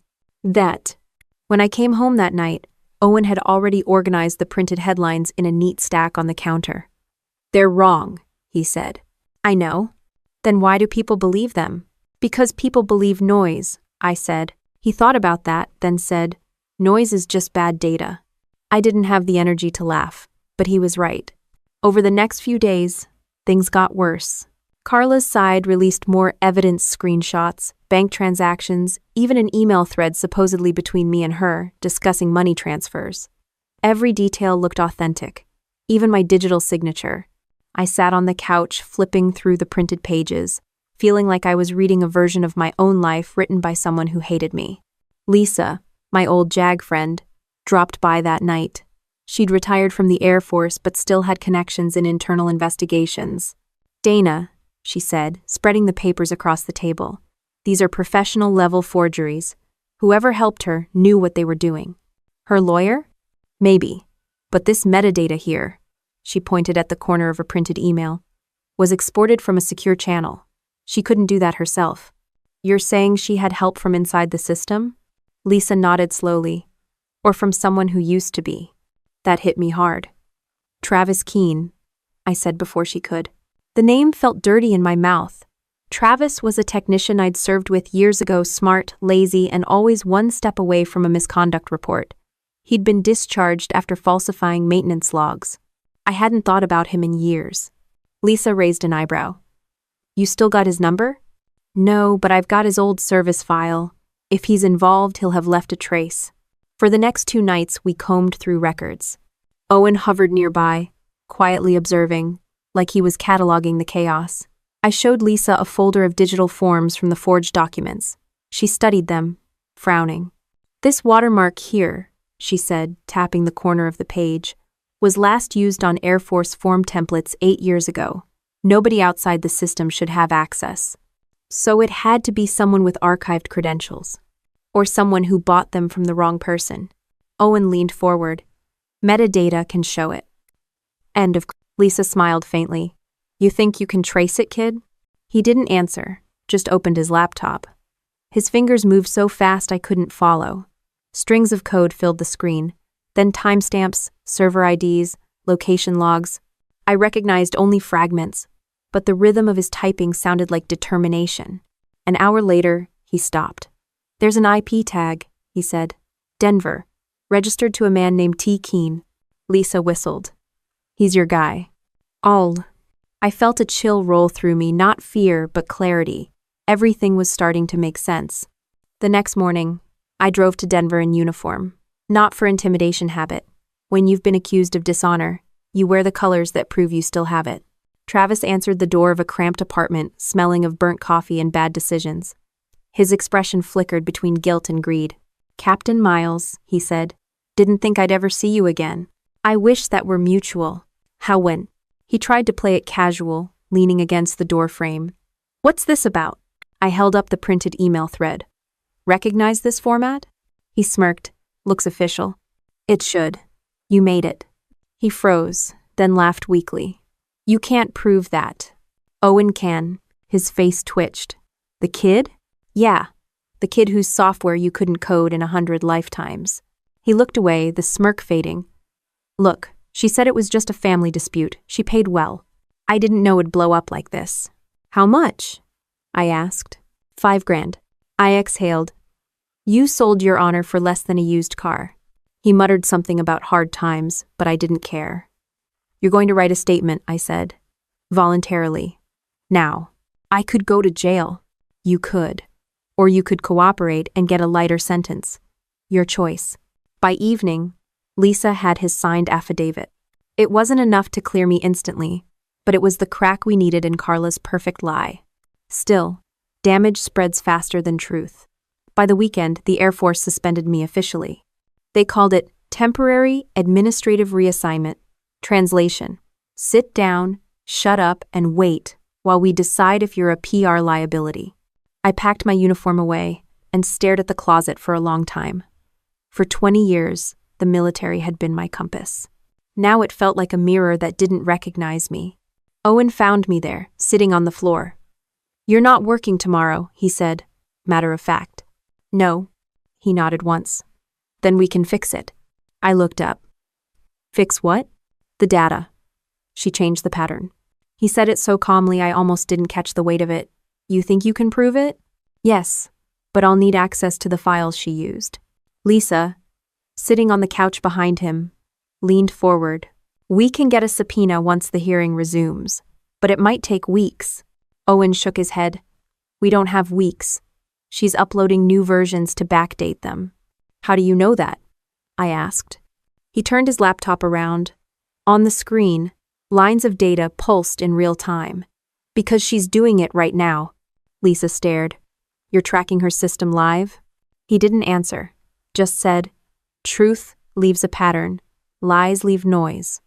When I came home that night, Owen had already organized the printed headlines in a neat stack on the counter. "They're wrong," he said. "I know. Then why do people believe them?" "Because people believe noise," I said. He thought about that, then said, "Noise is just bad data." I didn't have the energy to laugh, but he was right. Over the next few days, things got worse. Carla's side released more evidence screenshots, bank transactions, even an email thread supposedly between me and her, discussing money transfers. Every detail looked authentic, even my digital signature. I sat on the couch, flipping through the printed pages, feeling like I was reading a version of my own life written by someone who hated me. Lisa, my old JAG friend, dropped by that night. She'd retired from the Air Force but still had connections in internal investigations. "Dana," she said, spreading the papers across the table. "These are professional-level forgeries. Whoever helped her knew what they were doing." "Her lawyer?" "Maybe. But this metadata here," she pointed at the corner of a printed email, "was exported from a secure channel. She couldn't do that herself." "You're saying she had help from inside the system?" Lisa nodded slowly. "Or from someone who used to be." That hit me hard. "Travis Keene," I said before she could. The name felt dirty in my mouth. Travis was a technician I'd served with years ago, smart, lazy, and always one step away from a misconduct report. He'd been discharged after falsifying maintenance logs. I hadn't thought about him in years. Lisa raised an eyebrow. "You still got his number?" No, but I've got his old service file. If he's involved, he'll have left a trace. For the next 2 nights, we combed through records. Owen hovered nearby, quietly observing, like he was cataloging the chaos. I showed Lisa a folder of digital forms from the forged documents. She studied them, frowning. This watermark here, she said, tapping the corner of the page, was last used on Air Force form templates 8 years ago. Nobody outside the system should have access. So it had to be someone with archived credentials. Or someone who bought them from the wrong person. Owen leaned forward. Metadata can show it. End of. Lisa smiled faintly. You think you can trace it, kid? He didn't answer, just opened his laptop. His fingers moved so fast I couldn't follow. Strings of code filled the screen, then timestamps, server IDs, location logs. I recognized only fragments, but the rhythm of his typing sounded like determination. An hour later, he stopped. There's an IP tag, he said. Denver, registered to a man named T. Keene. Lisa whistled. He's your guy. I felt a chill roll through me, not fear, but clarity. Everything was starting to make sense. The next morning, I drove to Denver in uniform. Not for intimidation habit. When you've been accused of dishonor, you wear the colors that prove you still have it. Travis answered the door of a cramped apartment, smelling of burnt coffee and bad decisions. His expression flickered between guilt and greed. Captain Miles, he said, didn't think I'd ever see you again. I wish that were mutual. How when? He tried to play it casual, leaning against the door frame. What's this about? I held up the printed email thread. Recognize this format? He smirked. Looks official. It should. You made it. He froze, then laughed weakly. You can't prove that. Owen can. His face twitched. The kid? Yeah. The kid whose software you couldn't code in 100 lifetimes. He looked away, the smirk fading. Look, she said it was just a family dispute. She paid well. I didn't know it'd blow up like this. How much? I asked. $5,000. I exhaled. You sold your honor for less than a used car. He muttered something about hard times, but I didn't care. You're going to write a statement, I said. Voluntarily. Now. I could go to jail. You could. Or you could cooperate and get a lighter sentence. Your choice. By evening, Lisa had his signed affidavit. It wasn't enough to clear me instantly, but it was the crack we needed in Carla's perfect lie. Still, damage spreads faster than truth. By the weekend, the Air Force suspended me officially. They called it Temporary Administrative Reassignment. Translation: sit down, shut up, and wait while we decide if you're a PR liability. I packed my uniform away and stared at the closet for a long time. For 20 years, the military had been my compass. Now it felt like a mirror that didn't recognize me. Owen found me there, sitting on the floor. You're not working tomorrow, he said, matter of fact. No, he nodded once. Then we can fix it. I looked up. Fix what? The data. She changed the pattern. He said it so calmly I almost didn't catch the weight of it. You think you can prove it? Yes, but I'll need access to the files she used. Lisa, sitting on the couch behind him, leaned forward. We can get a subpoena once the hearing resumes, but it might take weeks. Owen shook his head. We don't have weeks. She's uploading new versions to backdate them. How do you know that? I asked. He turned his laptop around. On the screen, lines of data pulsed in real time. Because she's doing it right now. Lisa stared. You're tracking her system live? He didn't answer, just said, truth leaves a pattern, lies leave noise.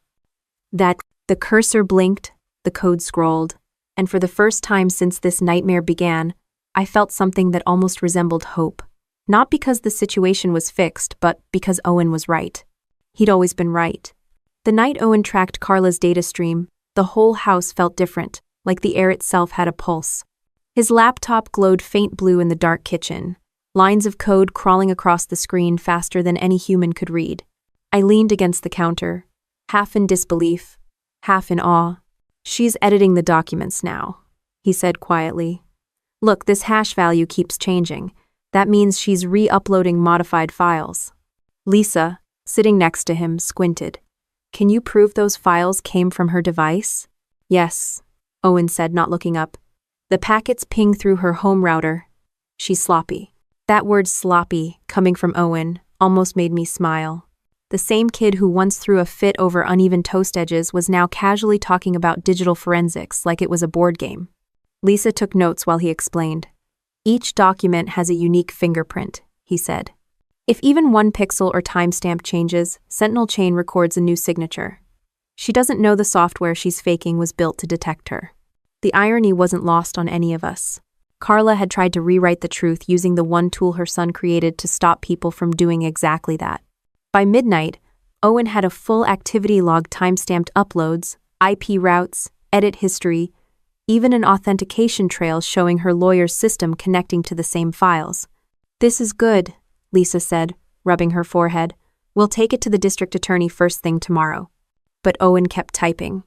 The cursor blinked, the code scrolled, and for the first time since this nightmare began, I felt something that almost resembled hope. Not because the situation was fixed, but because Owen was right. He'd always been right. The night Owen tracked Carla's data stream, the whole house felt different, like the air itself had a pulse. His laptop glowed faint blue in the dark kitchen, lines of code crawling across the screen faster than any human could read. I leaned against the counter, half in disbelief, half in awe. She's editing the documents now, he said quietly. Look, this hash value keeps changing. That means she's re-uploading modified files. Lisa, sitting next to him, squinted. Can you prove those files came from her device? Yes, Owen said, not looking up. The packets ping through her home router. She's sloppy. That word sloppy, coming from Owen, almost made me smile. The same kid who once threw a fit over uneven toast edges was now casually talking about digital forensics like it was a board game. Lisa took notes while he explained. Each document has a unique fingerprint, he said. If even one pixel or timestamp changes, Sentinel Chain records a new signature. She doesn't know the software she's faking was built to detect her. The irony wasn't lost on any of us. Carla had tried to rewrite the truth using the one tool her son created to stop people from doing exactly that. By midnight, Owen had a full activity log timestamped uploads, IP routes, edit history, even an authentication trail showing her lawyer's system connecting to the same files. "This is good," Lisa said, rubbing her forehead. "We'll take it to the district attorney first thing tomorrow." But Owen kept typing.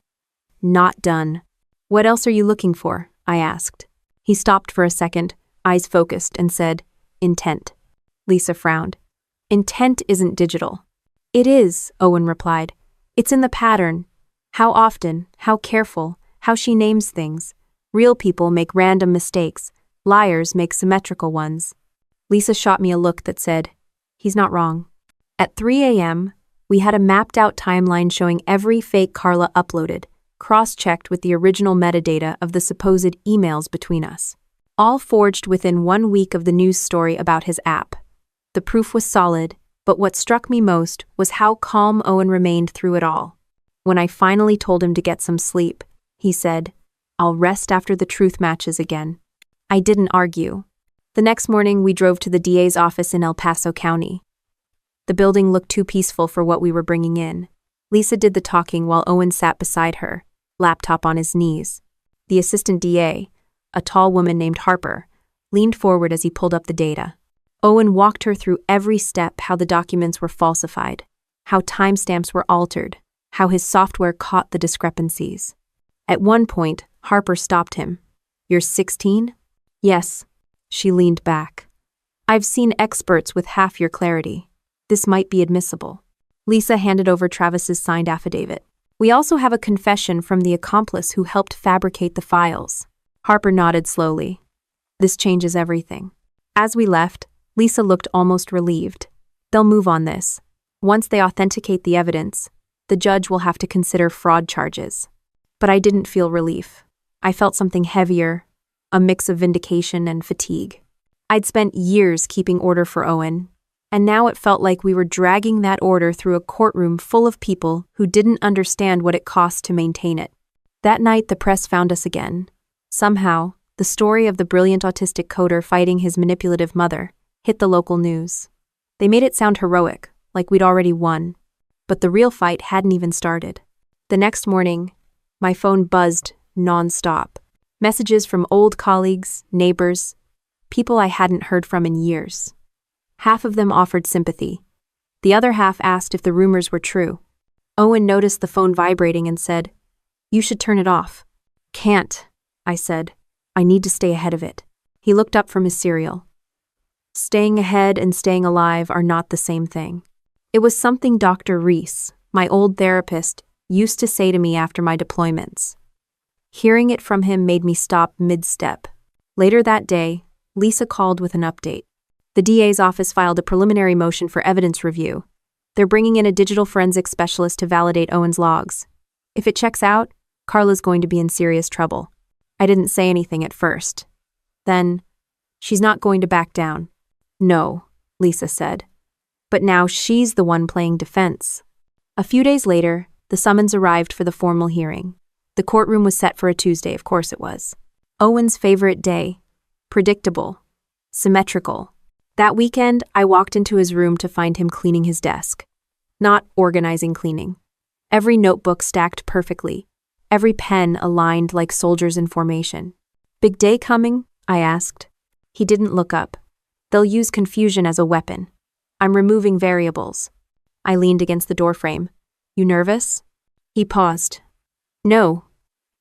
"Not done." "What else are you looking for?" I asked. He stopped for a second, eyes focused, and said, "Intent." Lisa frowned. "Intent isn't digital." "It is," Owen replied. "It's in the pattern. How often, how careful, how she names things. Real people make random mistakes. Liars make symmetrical ones." Lisa shot me a look that said, "He's not wrong." At 3 a.m., we had a mapped-out timeline showing every fake Carla uploaded, cross-checked with the original metadata of the supposed emails between us. All forged within 1 week of the news story about his app. The proof was solid, but what struck me most was how calm Owen remained through it all. When I finally told him to get some sleep, he said, "I'll rest after the truth matches again." I didn't argue. The next morning, we drove to the DA's office in El Paso County. The building looked too peaceful for what we were bringing in. Lisa did the talking while Owen sat beside her, laptop on his knees. The assistant DA, a tall woman named Harper, leaned forward as he pulled up the data. Owen walked her through every step, how the documents were falsified, how timestamps were altered, how his software caught the discrepancies. At one point, Harper stopped him. "You're 16? "Yes." She leaned back. "I've seen experts with half your clarity. This might be admissible." Lisa handed over Travis's signed affidavit. "We also have a confession from the accomplice who helped fabricate the files." Harper nodded slowly. "This changes everything." As we left, Lisa looked almost relieved. "They'll move on this. Once they authenticate the evidence, the judge will have to consider fraud charges." But I didn't feel relief. I felt something heavier, a mix of vindication and fatigue. I'd spent years keeping order for Owen, and now it felt like we were dragging that order through a courtroom full of people who didn't understand what it cost to maintain it. That night, the press found us again. Somehow, the story of the brilliant autistic coder fighting his manipulative mother hit the local news. They made it sound heroic, like we'd already won. But the real fight hadn't even started. The next morning, my phone buzzed non-stop. Messages from old colleagues, neighbors, people I hadn't heard from in years. Half of them offered sympathy. The other half asked if the rumors were true. Owen noticed the phone vibrating and said, "You should turn it off." "Can't," I said. "I need to stay ahead of it." He looked up from his cereal. Staying ahead and staying alive are not the same thing. It was something Dr. Reese, my old therapist, used to say to me after my deployments. Hearing it from him made me stop mid-step. Later that day, Lisa called with an update. The DA's office filed a preliminary motion for evidence review. They're bringing in a digital forensics specialist to validate Owen's logs. If it checks out, Carla's going to be in serious trouble. I didn't say anything at first. Then, "She's not going to back down." "No," Lisa said. But now she's the one playing defense. A few days later, the summons arrived for the formal hearing. The courtroom was set for a Tuesday, of course it was. Owen's favorite day. Predictable. Symmetrical. That weekend, I walked into his room to find him cleaning his desk. Not organizing cleaning. Every notebook stacked perfectly. Every pen aligned like soldiers in formation. "Big day coming?" I asked. He didn't look up. "They'll use confusion as a weapon. I'm removing variables." I leaned against the doorframe. "You nervous?" He paused. "No.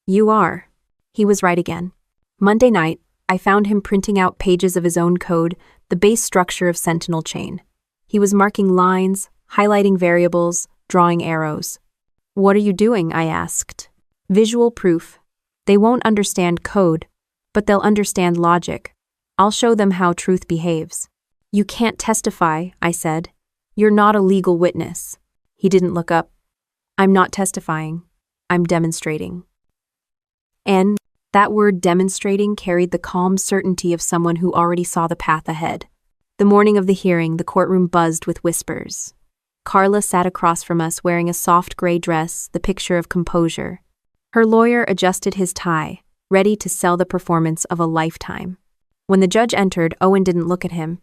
You are." He was right again. Monday night, I found him printing out pages of his own code, the base structure of Sentinel Chain. He was marking lines, highlighting variables, drawing arrows. "What are you doing?" I asked. "Visual proof. They won't understand code. but they'll understand logic. I'll show them how truth behaves. You can't testify, I said. You're not a legal witness. He didn't look up. I'm not testifying. I'm demonstrating. And that word demonstrating carried the calm certainty of someone who already saw the path ahead. The morning of the hearing, the courtroom buzzed with whispers. Carla sat across from us wearing a soft gray dress, the picture of composure. Her lawyer adjusted his tie, ready to sell the performance of a lifetime. When the judge entered, Owen didn't look at him.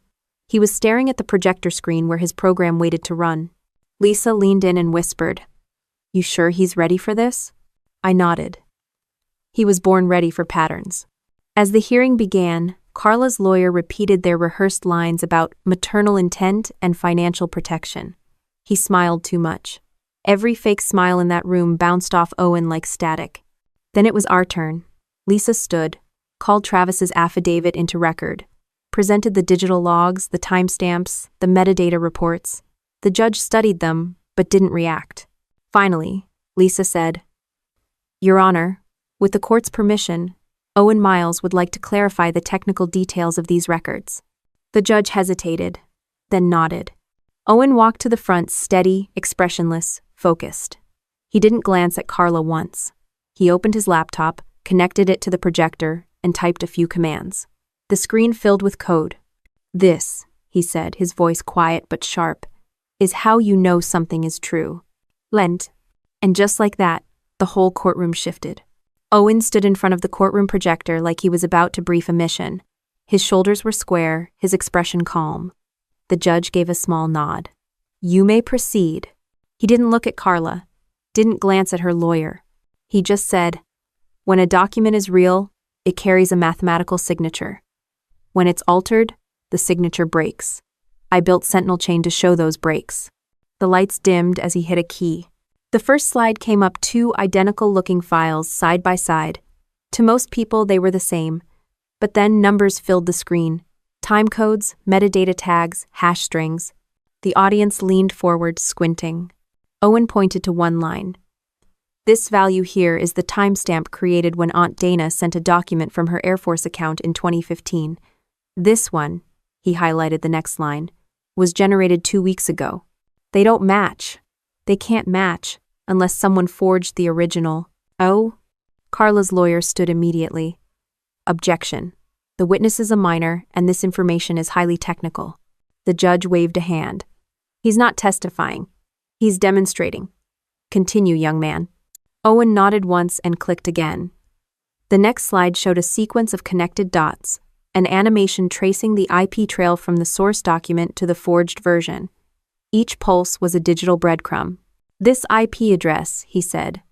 He was staring at the projector screen where his program waited to run. Lisa leaned in and whispered, "You sure he's ready for this?" I nodded. He was born ready for patterns. As the hearing began, Carla's lawyer repeated their rehearsed lines about maternal intent and financial protection. He smiled too much. Every fake smile in that room bounced off Owen like static. Then it was our turn. Lisa stood, called Travis's affidavit into record, presented the digital logs, the timestamps, the metadata reports. The judge studied them, but didn't react. Finally, Lisa said, "Your Honor, with the court's permission, Owen Miles would like to clarify the technical details of these records." The judge hesitated, then nodded. Owen walked to the front, steady, expressionless, focused. He didn't glance at Carla once. He opened his laptop, connected it to the projector, and typed a few commands. The screen filled with code. "This," he said, his voice quiet but sharp, "is how you know something is true. Lent." And just like that, the whole courtroom shifted. Owen stood in front of the courtroom projector like he was about to brief a mission. His shoulders were square, his expression calm. The judge gave a small nod. "You may proceed." He didn't look at Carla, didn't glance at her lawyer. He just said, "When a document is real, it carries a mathematical signature. When it's altered, the signature breaks. I built Sentinel Chain to show those breaks." The lights dimmed as he hit a key. The first slide came up, two identical-looking files side by side. To most people, they were the same. But then numbers filled the screen. Time codes, metadata tags, hash strings. The audience leaned forward, squinting. Owen pointed to one line. "This value here is the timestamp created when Aunt Dana sent a document from her Air Force account in 2015. This one," he highlighted the next line, "was generated 2 weeks ago. They don't match. They can't match unless someone forged the original." "Oh?" Carla's lawyer stood immediately. "Objection. The witness is a minor, and this information is highly technical." The judge waved a hand. "He's not testifying. He's demonstrating. Continue, young man." Owen nodded once and clicked again. The next slide showed a sequence of connected dots, an animation tracing the IP trail from the source document to the forged version. Each pulse was a digital breadcrumb. "This IP address," he said,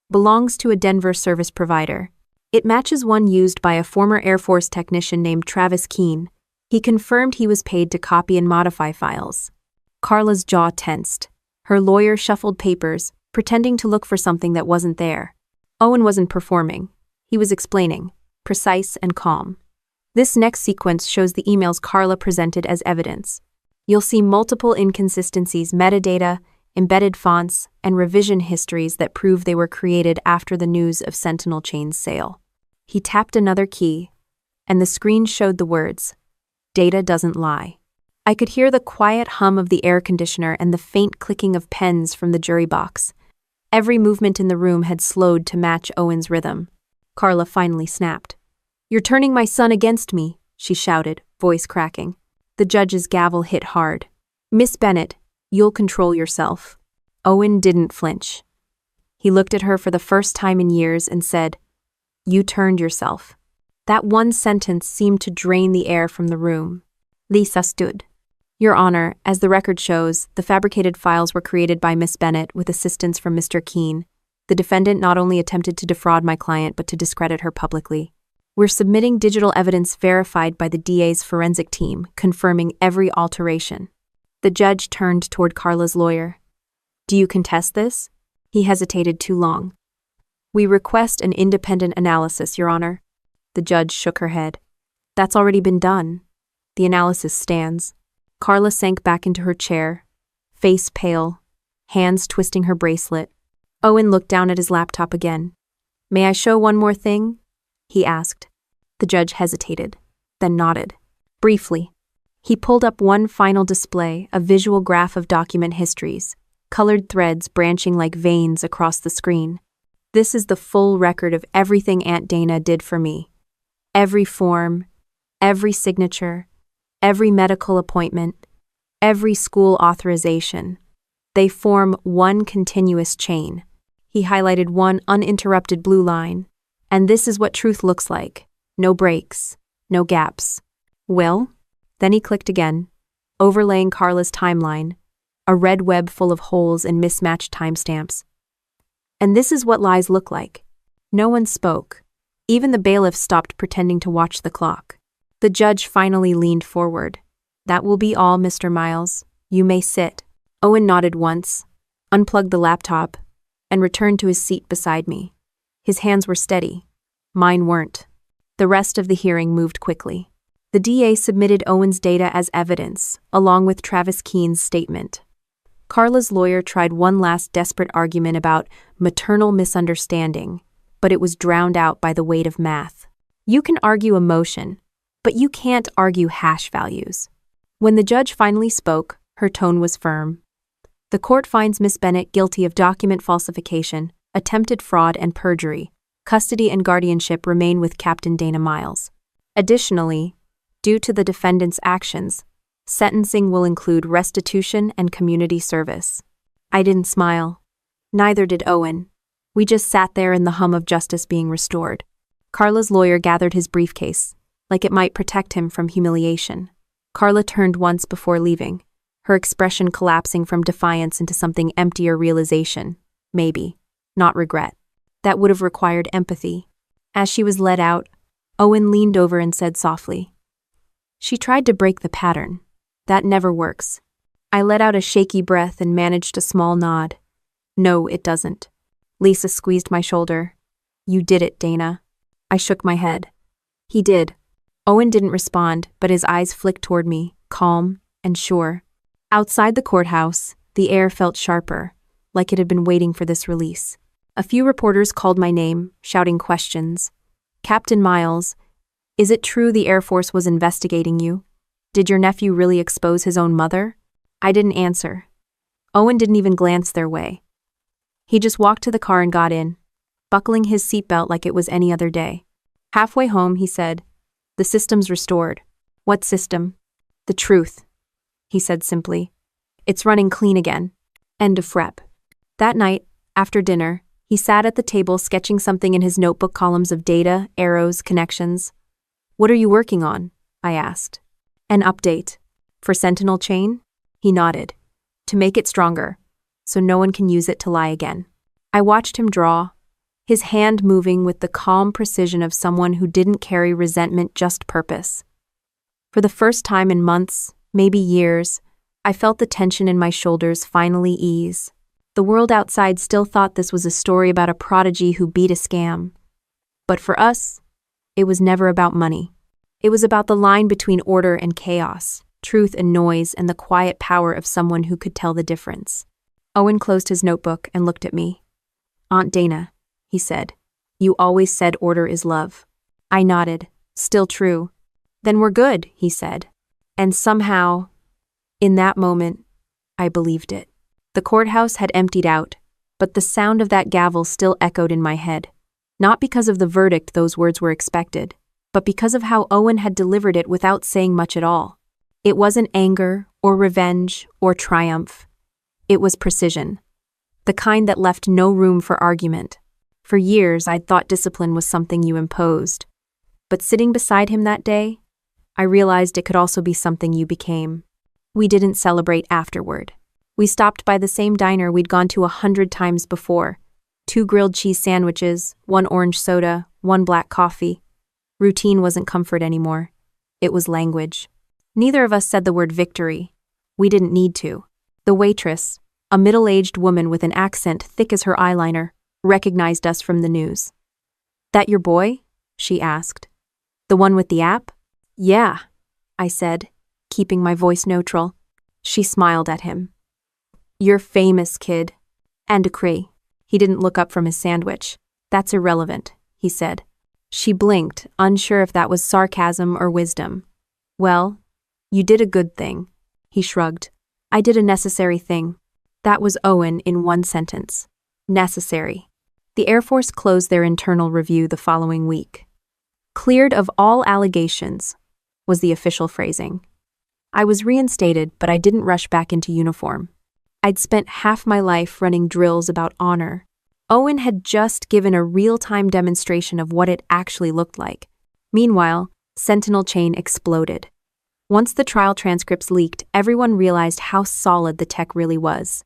"belongs to a Denver service provider. It matches one used by a former Air Force technician named Travis Keene. He confirmed he was paid to copy and modify files." Carla's jaw tensed. Her lawyer shuffled papers, pretending to look for something that wasn't there. Owen wasn't performing. He was explaining, precise and calm. "This next sequence shows the emails Carla presented as evidence. You'll see multiple inconsistencies, metadata, embedded fonts, and revision histories that prove they were created after the news of Sentinel Chain's sale." He tapped another key, and the screen showed the words, "Data doesn't lie." I could hear the quiet hum of the air conditioner and the faint clicking of pens from the jury box. Every movement in the room had slowed to match Owen's rhythm. Carla finally snapped. "You're turning my son against me," she shouted, voice cracking. The judge's gavel hit hard. "Miss Bennett, you'll control yourself." Owen didn't flinch. He looked at her for the first time in years and said, "You turned yourself." That one sentence seemed to drain the air from the room. Lisa stood. "Your Honor, as the record shows, the fabricated files were created by Miss Bennett with assistance from Mr. Keene. The defendant not only attempted to defraud my client but to discredit her publicly. We're submitting digital evidence verified by the DA's forensic team, confirming every alteration." The judge turned toward Carla's lawyer. "Do you contest this?" He hesitated too long. "We request an independent analysis, Your Honor." The judge shook her head. "That's already been done. The analysis stands." Carla sank back into her chair, face pale, hands twisting her bracelet. Owen looked down at his laptop again. "May I show one more thing?" he asked. The judge hesitated, then nodded. Briefly. He pulled up one final display, a visual graph of document histories, colored threads branching like veins across the screen. This is the full record of everything Aunt Dana did for me. Every form, every signature, every medical appointment, every school authorization. They form one continuous chain. He highlighted one uninterrupted blue line. And this is what truth looks like. No breaks, no gaps. Well, then he clicked again, overlaying Carla's timeline, a red web full of holes and mismatched timestamps. And this is what lies look like. No one spoke. Even the bailiff stopped pretending to watch the clock. The judge finally leaned forward. That will be all, Mr. Miles. You may sit. Owen nodded once, unplugged the laptop, and returned to his seat beside me. His hands were steady. Mine weren't. The rest of the hearing moved quickly. The DA submitted Owen's data as evidence, along with Travis Keene's statement. Carla's lawyer tried one last desperate argument about maternal misunderstanding, but it was drowned out by the weight of math. You can argue emotion, but you can't argue hash values. When the judge finally spoke, her tone was firm. The court finds Miss Bennett guilty of document falsification, attempted fraud, and perjury. Custody and guardianship remain with Captain Dana Miles. Additionally, due to the defendant's actions, sentencing will include restitution and community service. I didn't smile. Neither did Owen. We just sat there in the hum of justice being restored. Carla's lawyer gathered his briefcase, like it might protect him from humiliation. Carla turned once before leaving, her expression collapsing from defiance into something emptier realization, maybe, not regret. That would have required empathy. As she was led out, Owen leaned over and said softly, "She tried to break the pattern. That never works." I let out a shaky breath and managed a small nod. "No, it doesn't." Lisa squeezed my shoulder. "You did it, Dana." I shook my head. "He did." Owen didn't respond, but his eyes flicked toward me, calm and sure. Outside the courthouse, the air felt sharper, like it had been waiting for this release. A few reporters called my name, shouting questions. "Captain Miles, is it true the Air Force was investigating you? Did your nephew really expose his own mother?" I didn't answer. Owen didn't even glance their way. He just walked to the car and got in, buckling his seatbelt like it was any other day. Halfway home, he said, "The system's restored." "What system?" "The truth," he said simply. "It's running clean again." End of rep. That night, after dinner, he sat at the table sketching something in his notebook columns of data, arrows, connections. "What are you working on?" I asked. "An update. For Sentinel Chain?" He nodded. "To make it stronger, so no one can use it to lie again." I watched him draw, his hand moving with the calm precision of someone who didn't carry resentment, just purpose. For the first time in months, maybe years, I felt the tension in my shoulders finally ease. The world outside still thought this was a story about a prodigy who beat a scam. But for us, it was never about money. It was about the line between order and chaos, truth and noise, and the quiet power of someone who could tell the difference. Owen closed his notebook and looked at me. "Aunt Dana," he said, "you always said order is love." I nodded. "Still true." "Then we're good," he said. And somehow, in that moment, I believed it. The courthouse had emptied out, but the sound of that gavel still echoed in my head. Not because of the verdict those words were expected, but because of how Owen had delivered it without saying much at all. It wasn't anger or revenge or triumph. It was precision. The kind that left no room for argument. For years, I'd thought discipline was something you imposed. But sitting beside him that day, I realized it could also be something you became. We didn't celebrate afterward. We stopped by the same diner we'd gone to 100 times before. 2 grilled cheese sandwiches, 1 orange soda, 1 black coffee. Routine wasn't comfort anymore. It was language. Neither of us said the word victory. We didn't need to. The waitress, a middle-aged woman with an accent thick as her eyeliner, recognized us from the news. "That your boy?" she asked. "The one with the app?" "Yeah," I said, keeping my voice neutral. She smiled at him. "You're famous, kid." "And a cree." He didn't look up from his sandwich. "That's irrelevant," he said. She blinked, unsure if that was sarcasm or wisdom. Well, you did a good thing. He shrugged. I did a necessary thing. That was Owen in one sentence. Necessary. The Air Force closed their internal review the following week. Cleared of all allegations, was the official phrasing. I was reinstated, but I didn't rush back into uniform. I'd spent half my life running drills about honor. Owen had just given a real-time demonstration of what it actually looked like. Meanwhile, Sentinel Chain exploded. Once the trial transcripts leaked, everyone realized how solid the tech really was.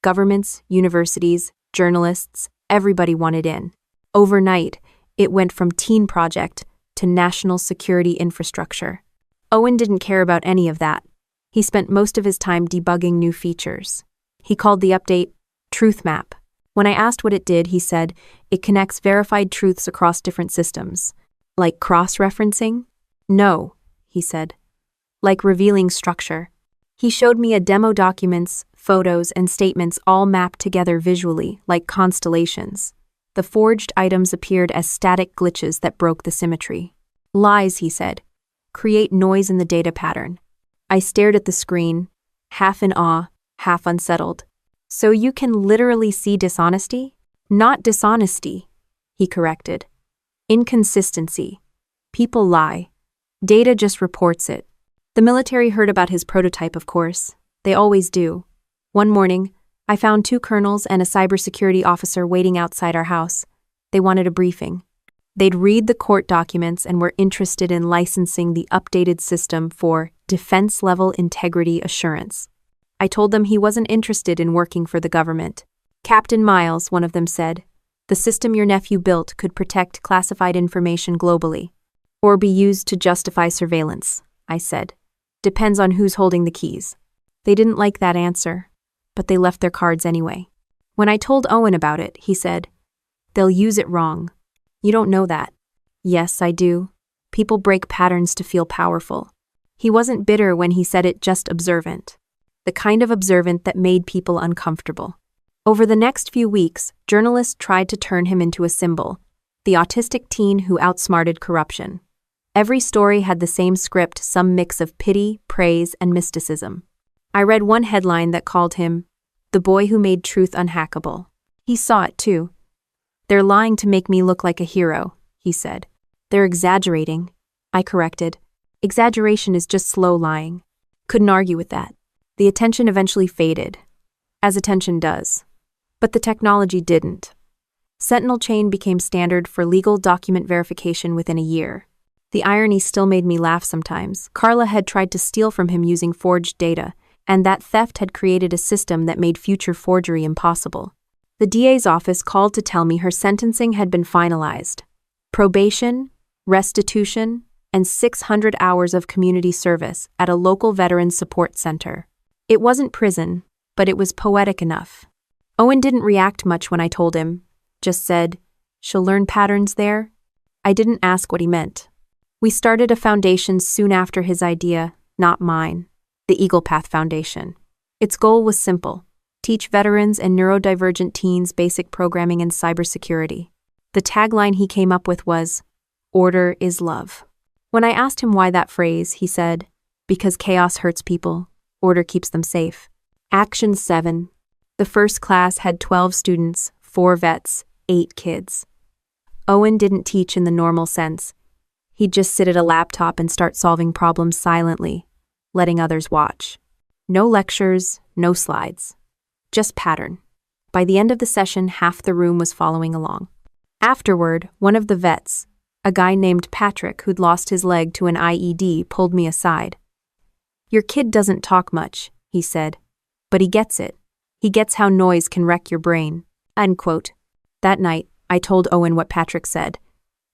Governments, universities, journalists, everybody wanted in. Overnight, it went from teen project to national security infrastructure. Owen didn't care about any of that. He spent most of his time debugging new features. He called the update Truth Map. When I asked what it did, he said, it connects verified truths across different systems. Like cross-referencing? No, he said. Like revealing structure. He showed me a demo documents, photos, and statements all mapped together visually, like constellations. The forged items appeared as static glitches that broke the symmetry. Lies, he said. Create noise in the data pattern. I stared at the screen, half in awe, half unsettled. So you can literally see dishonesty? Not dishonesty, he corrected. Inconsistency. People lie. Data just reports it. The military heard about his prototype, of course. They always do. One morning, I found 2 colonels and a cybersecurity officer waiting outside our house. They wanted a briefing. They'd read the court documents and were interested in licensing the updated system for defense-level integrity assurance. I told them he wasn't interested in working for the government. Captain Miles, one of them said, the system your nephew built could protect classified information globally. Or be used to justify surveillance, I said. Depends on who's holding the keys. They didn't like that answer, but they left their cards anyway. When I told Owen about it, he said, they'll use it wrong. You don't know that. Yes, I do. People break patterns to feel powerful. He wasn't bitter when he said it, just observant. The kind of observant that made people uncomfortable. Over the next few weeks, journalists tried to turn him into a symbol, the autistic teen who outsmarted corruption. Every story had the same script, some mix of pity, praise, and mysticism. I read one headline that called him, the boy who made truth unhackable. He saw it too. They're lying to make me look like a hero, he said. They're exaggerating, I corrected. Exaggeration is just slow lying. Couldn't argue with that. The attention eventually faded, as attention does. But the technology didn't. Sentinel Chain became standard for legal document verification within a year. The irony still made me laugh sometimes. Carla had tried to steal from him using forged data, and that theft had created a system that made future forgery impossible. The DA's office called to tell me her sentencing had been finalized. Probation, restitution, and 600 hours of community service at a local veterans support center. It wasn't prison, but it was poetic enough. Owen didn't react much when I told him, just said, she'll learn patterns there. I didn't ask what he meant. We started a foundation soon after his idea, not mine, the Eagle Path Foundation. Its goal was simple: teach veterans and neurodivergent teens basic programming and cybersecurity. The tagline he came up with was, "Order is love." When I asked him why that phrase, he said, because chaos hurts people, order keeps them safe. Action 7. The first class had 12 students, 4 vets, 8 kids. Owen didn't teach in the normal sense. He'd just sit at a laptop and start solving problems silently, letting others watch. No lectures, no slides. Just pattern. By the end of the session, half the room was following along. Afterward, one of the vets, a guy named Patrick who'd lost his leg to an IED, pulled me aside. Your kid doesn't talk much, he said, but he gets it. He gets how noise can wreck your brain. Unquote. That night, I told Owen what Patrick said.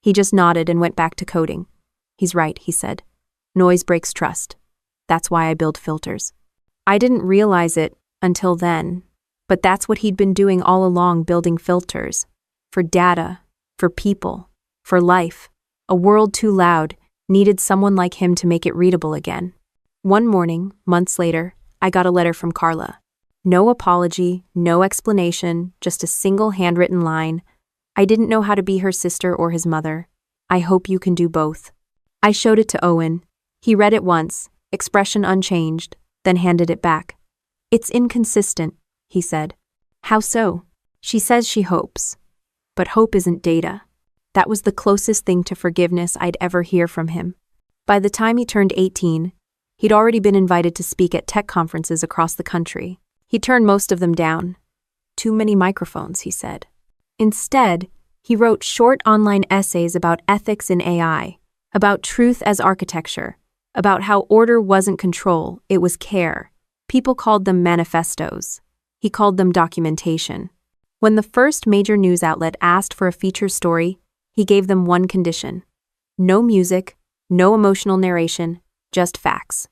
He just nodded and went back to coding. He's right, he said. Noise breaks trust. That's why I build filters. I didn't realize it until then, but that's what he'd been doing all along, building filters. For data, for people, for life. A world too loud needed someone like him to make it readable again. One morning, months later, I got a letter from Carla. No apology, no explanation, just a single handwritten line. I didn't know how to be her sister or his mother. I hope you can do both. I showed it to Owen. He read it once, expression unchanged, then handed it back. It's inconsistent, he said. How so? She says she hopes. But hope isn't data. That was the closest thing to forgiveness I'd ever hear from him. By the time he turned 18, he'd already been invited to speak at tech conferences across the country. He turned most of them down. Too many microphones, he said. Instead, he wrote short online essays about ethics in AI, about truth as architecture, about how order wasn't control, it was care. People called them manifestos. He called them documentation. When the first major news outlet asked for a feature story, he gave them one condition. No music, no emotional narration, just facts.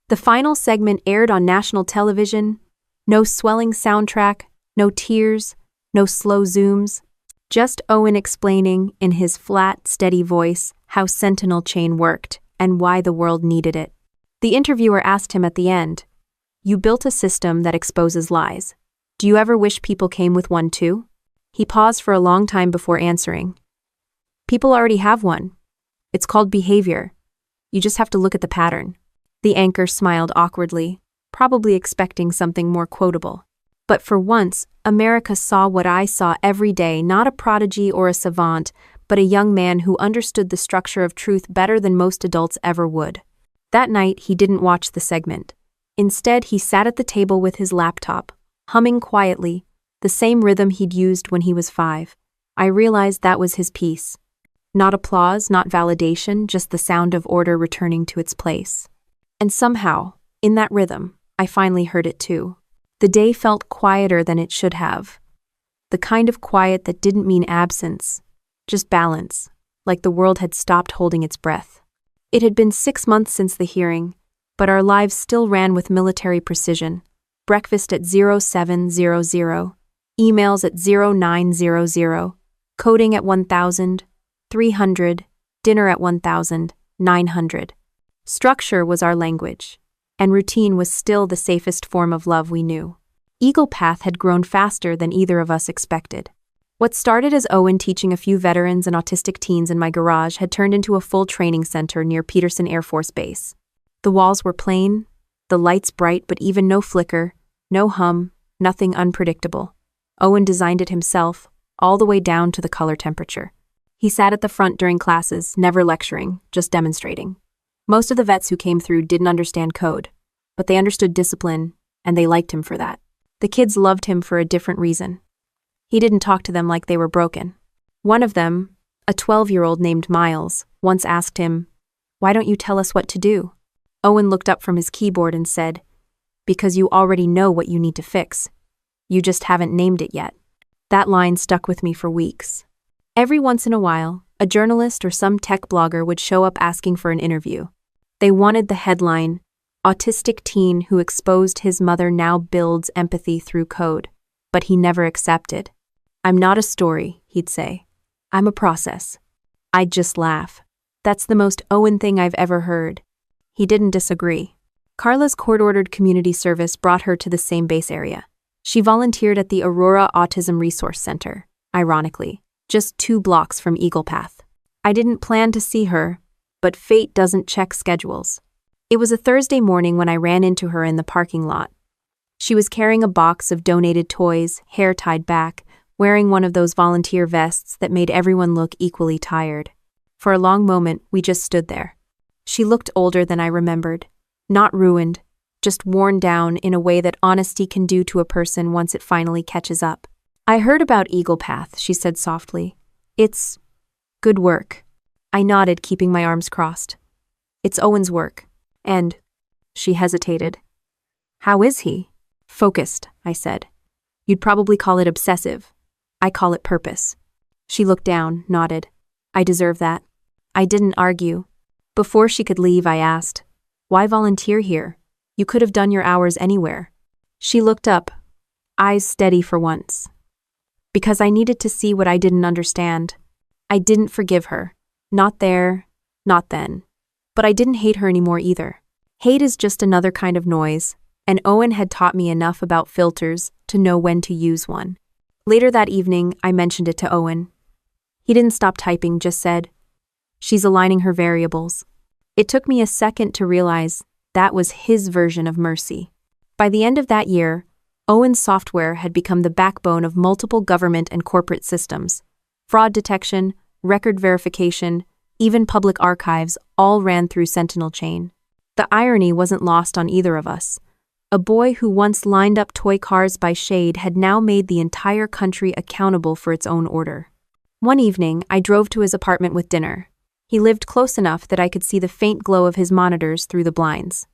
The final segment aired on national television. No swelling soundtrack, no tears, no slow zooms. Just Owen explaining, in his flat, steady voice, how Sentinel Chain worked and why the world needed it. The interviewer asked him at the end, "You built a system that exposes lies. Do you ever wish people came with one too?" He paused for a long time before answering. People already have one. It's called behavior. You just have to look at the pattern. The anchor smiled awkwardly, probably expecting something more quotable. But for once, America saw what I saw every day, not a prodigy or a savant, but a young man who understood the structure of truth better than most adults ever would. That night, he didn't watch the segment. Instead, he sat at the table with his laptop, humming quietly, the same rhythm he'd used when he was 5. I realized that was his piece. Not applause, not validation, just the sound of order returning to its place. And somehow, in that rhythm, I finally heard it too. The day felt quieter than it should have. The kind of quiet that didn't mean absence, just balance, like the world had stopped holding its breath. It had been 6 months since the hearing, but our lives still ran with military precision. Breakfast at 0700, emails at 0900, coding at 1300, dinner at 1900. Structure was our language, and routine was still the safest form of love we knew. Eagle Path had grown faster than either of us expected. What started as Owen teaching a few veterans and autistic teens in my garage had turned into a full training center near Peterson Air Force Base. The walls were plain, the lights bright but even no flicker, no hum, nothing unpredictable. Owen designed it himself, all the way down to the color temperature. He sat at the front during classes, never lecturing, just demonstrating. Most of the vets who came through didn't understand code, but they understood discipline, and they liked him for that. The kids loved him for a different reason. He didn't talk to them like they were broken. One of them, a 12-year-old named Miles, once asked him, "Why don't you tell us what to do?" Owen looked up from his keyboard and said, "Because you already know what you need to fix. You just haven't named it yet." That line stuck with me for weeks. Every once in a while, a journalist or some tech blogger would show up asking for an interview. They wanted the headline, "Autistic teen who exposed his mother now builds empathy through code," but he never accepted. "I'm not a story," he'd say. "I'm a process." I'd just laugh. That's the most Owen thing I've ever heard. He didn't disagree. Carla's court-ordered community service brought her to the same base area. She volunteered at the Aurora Autism Resource Center, ironically, just 2 blocks from Eagle Path. I didn't plan to see her, but fate doesn't check schedules. It was a Thursday morning when I ran into her in the parking lot. She was carrying a box of donated toys, hair tied back, wearing one of those volunteer vests that made everyone look equally tired. For a long moment, we just stood there. She looked older than I remembered, not ruined, just worn down in a way that honesty can do to a person once it finally catches up. "I heard about Eagle Path," she said softly. "It's good work." I nodded, keeping my arms crossed. "It's Owen's work. And," she hesitated. "How is he?" "Focused," I said. "You'd probably call it obsessive. I call it purpose." She looked down, nodded. "I deserve that." I didn't argue. Before she could leave, I asked, "Why volunteer here? You could have done your hours anywhere." She looked up, eyes steady for once. "Because I needed to see what I didn't understand." I didn't forgive her. Not there, not then. But I didn't hate her anymore either. Hate is just another kind of noise, and Owen had taught me enough about filters to know when to use one. Later that evening, I mentioned it to Owen. He didn't stop typing, just said, She's aligning her variables. It took me a second to realize that was his version of mercy. By the end of that year, Owen's software had become the backbone of multiple government and corporate systems. Fraud detection, record verification, even public archives all ran through Sentinel Chain. The irony wasn't lost on either of us. A boy who once lined up toy cars by shade had now made the entire country accountable for its own order. One evening, I drove to his apartment with dinner. He lived close enough that I could see the faint glow of his monitors through the blinds.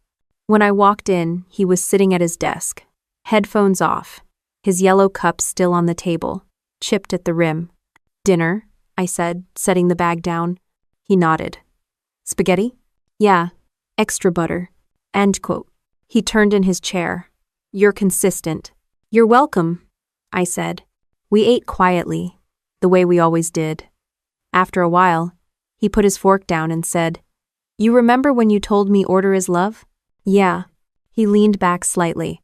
When I walked in, he was sitting at his desk, headphones off, his yellow cup still on the table, chipped at the rim. "Dinner?" I said, setting the bag down. He nodded. "Spaghetti?" "Yeah, extra butter." End quote. He turned in his chair. "You're consistent." "You're welcome," I said. We ate quietly, the way we always did. After a while, he put his fork down and said, "You remember when you told me order is love?" "Yeah." He leaned back slightly.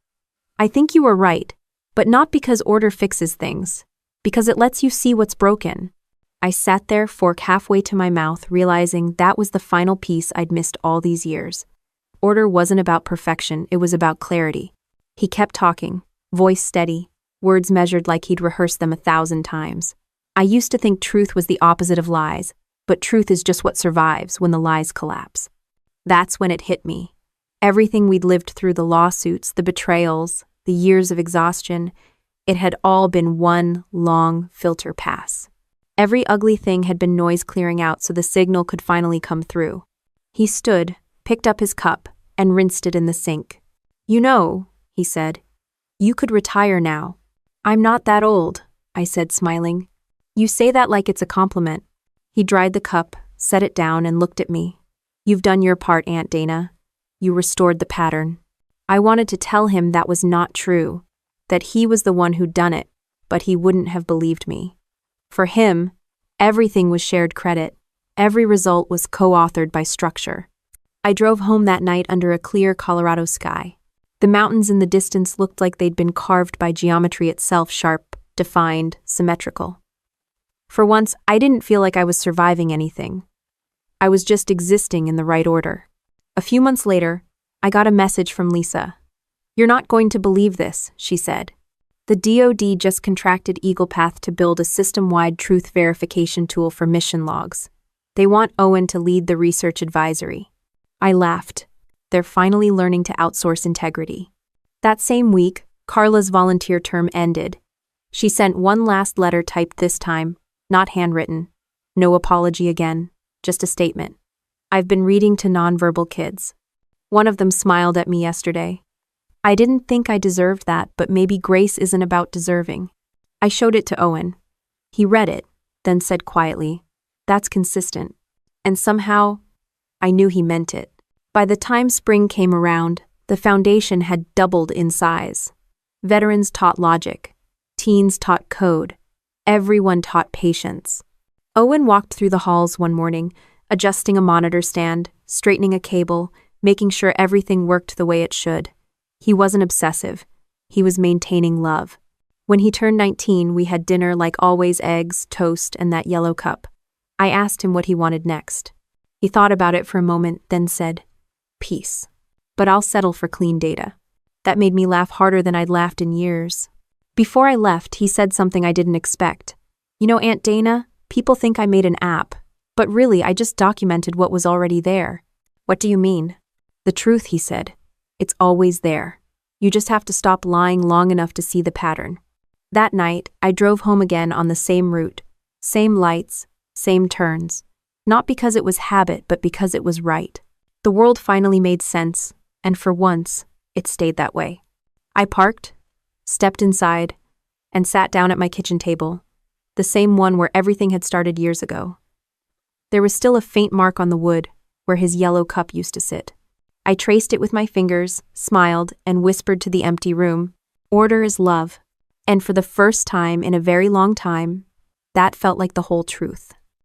"I think you were right, but not because order fixes things, because it lets you see what's broken." I sat there, fork halfway to my mouth, realizing that was the final piece I'd missed all these years. Order wasn't about perfection, it was about clarity. He kept talking, voice steady, words measured like he'd rehearsed them 1,000 times. I used to think truth was the opposite of lies, but truth is just what survives when the lies collapse. That's when it hit me. Everything we'd lived through, the lawsuits, the betrayals, the years of exhaustion, it had all been one long filter pass. Every ugly thing had been noise clearing out so the signal could finally come through. He stood, picked up his cup, and rinsed it in the sink. "You know," he said, "you could retire now." "I'm not that old," I said, smiling. "You say that like it's a compliment." He dried the cup, set it down, and looked at me. "You've done your part, Aunt Dana. You restored the pattern." I wanted to tell him that was not true, that he was the one who'd done it, but he wouldn't have believed me. For him, everything was shared credit. Every result was co-authored by structure. I drove home that night under a clear Colorado sky. The mountains in the distance looked like they'd been carved by geometry itself, sharp, defined, symmetrical. For once, I didn't feel like I was surviving anything. I was just existing in the right order. A few months later, I got a message from Lisa. "You're not going to believe this," she said. "The DoD just contracted Eagle Path to build a system-wide truth verification tool for mission logs. They want Owen to lead the research advisory." I laughed. They're finally learning to outsource integrity. That same week, Carla's volunteer term ended. She sent one last letter, typed this time, not handwritten. No apology again, just a statement. "I've been reading to nonverbal kids." One of them smiled at me yesterday. I didn't think I deserved that, but maybe grace isn't about deserving. I showed it to Owen. He read it, then said quietly, "That's consistent." And somehow, I knew he meant it. By the time spring came around, the foundation had doubled in size. Veterans taught logic. Teens taught code. Everyone taught patience. Owen walked through the halls one morning, adjusting a monitor stand, straightening a cable, making sure everything worked the way it should. He wasn't obsessive. He was maintaining love. When he turned 19, we had dinner like always, eggs, toast, and that yellow cup. I asked him what he wanted next. He thought about it for a moment, then said, "Peace. But I'll settle for clean data." That made me laugh harder than I'd laughed in years. Before I left, he said something I didn't expect. "You know, Aunt Dana, people think I made an app, but really I just documented what was already there." "What do you mean?" "The truth," he said. "It's always there. You just have to stop lying long enough to see the pattern." That night, I drove home again on the same route, same lights, same turns. Not because it was habit, but because it was right. The world finally made sense, and for once, it stayed that way. I parked, stepped inside, and sat down at my kitchen table, the same one where everything had started years ago. There was still a faint mark on the wood, where his yellow cup used to sit. I traced it with my fingers, smiled, and whispered to the empty room, "Order is love." And for the first time in a very long time, that felt like the whole truth.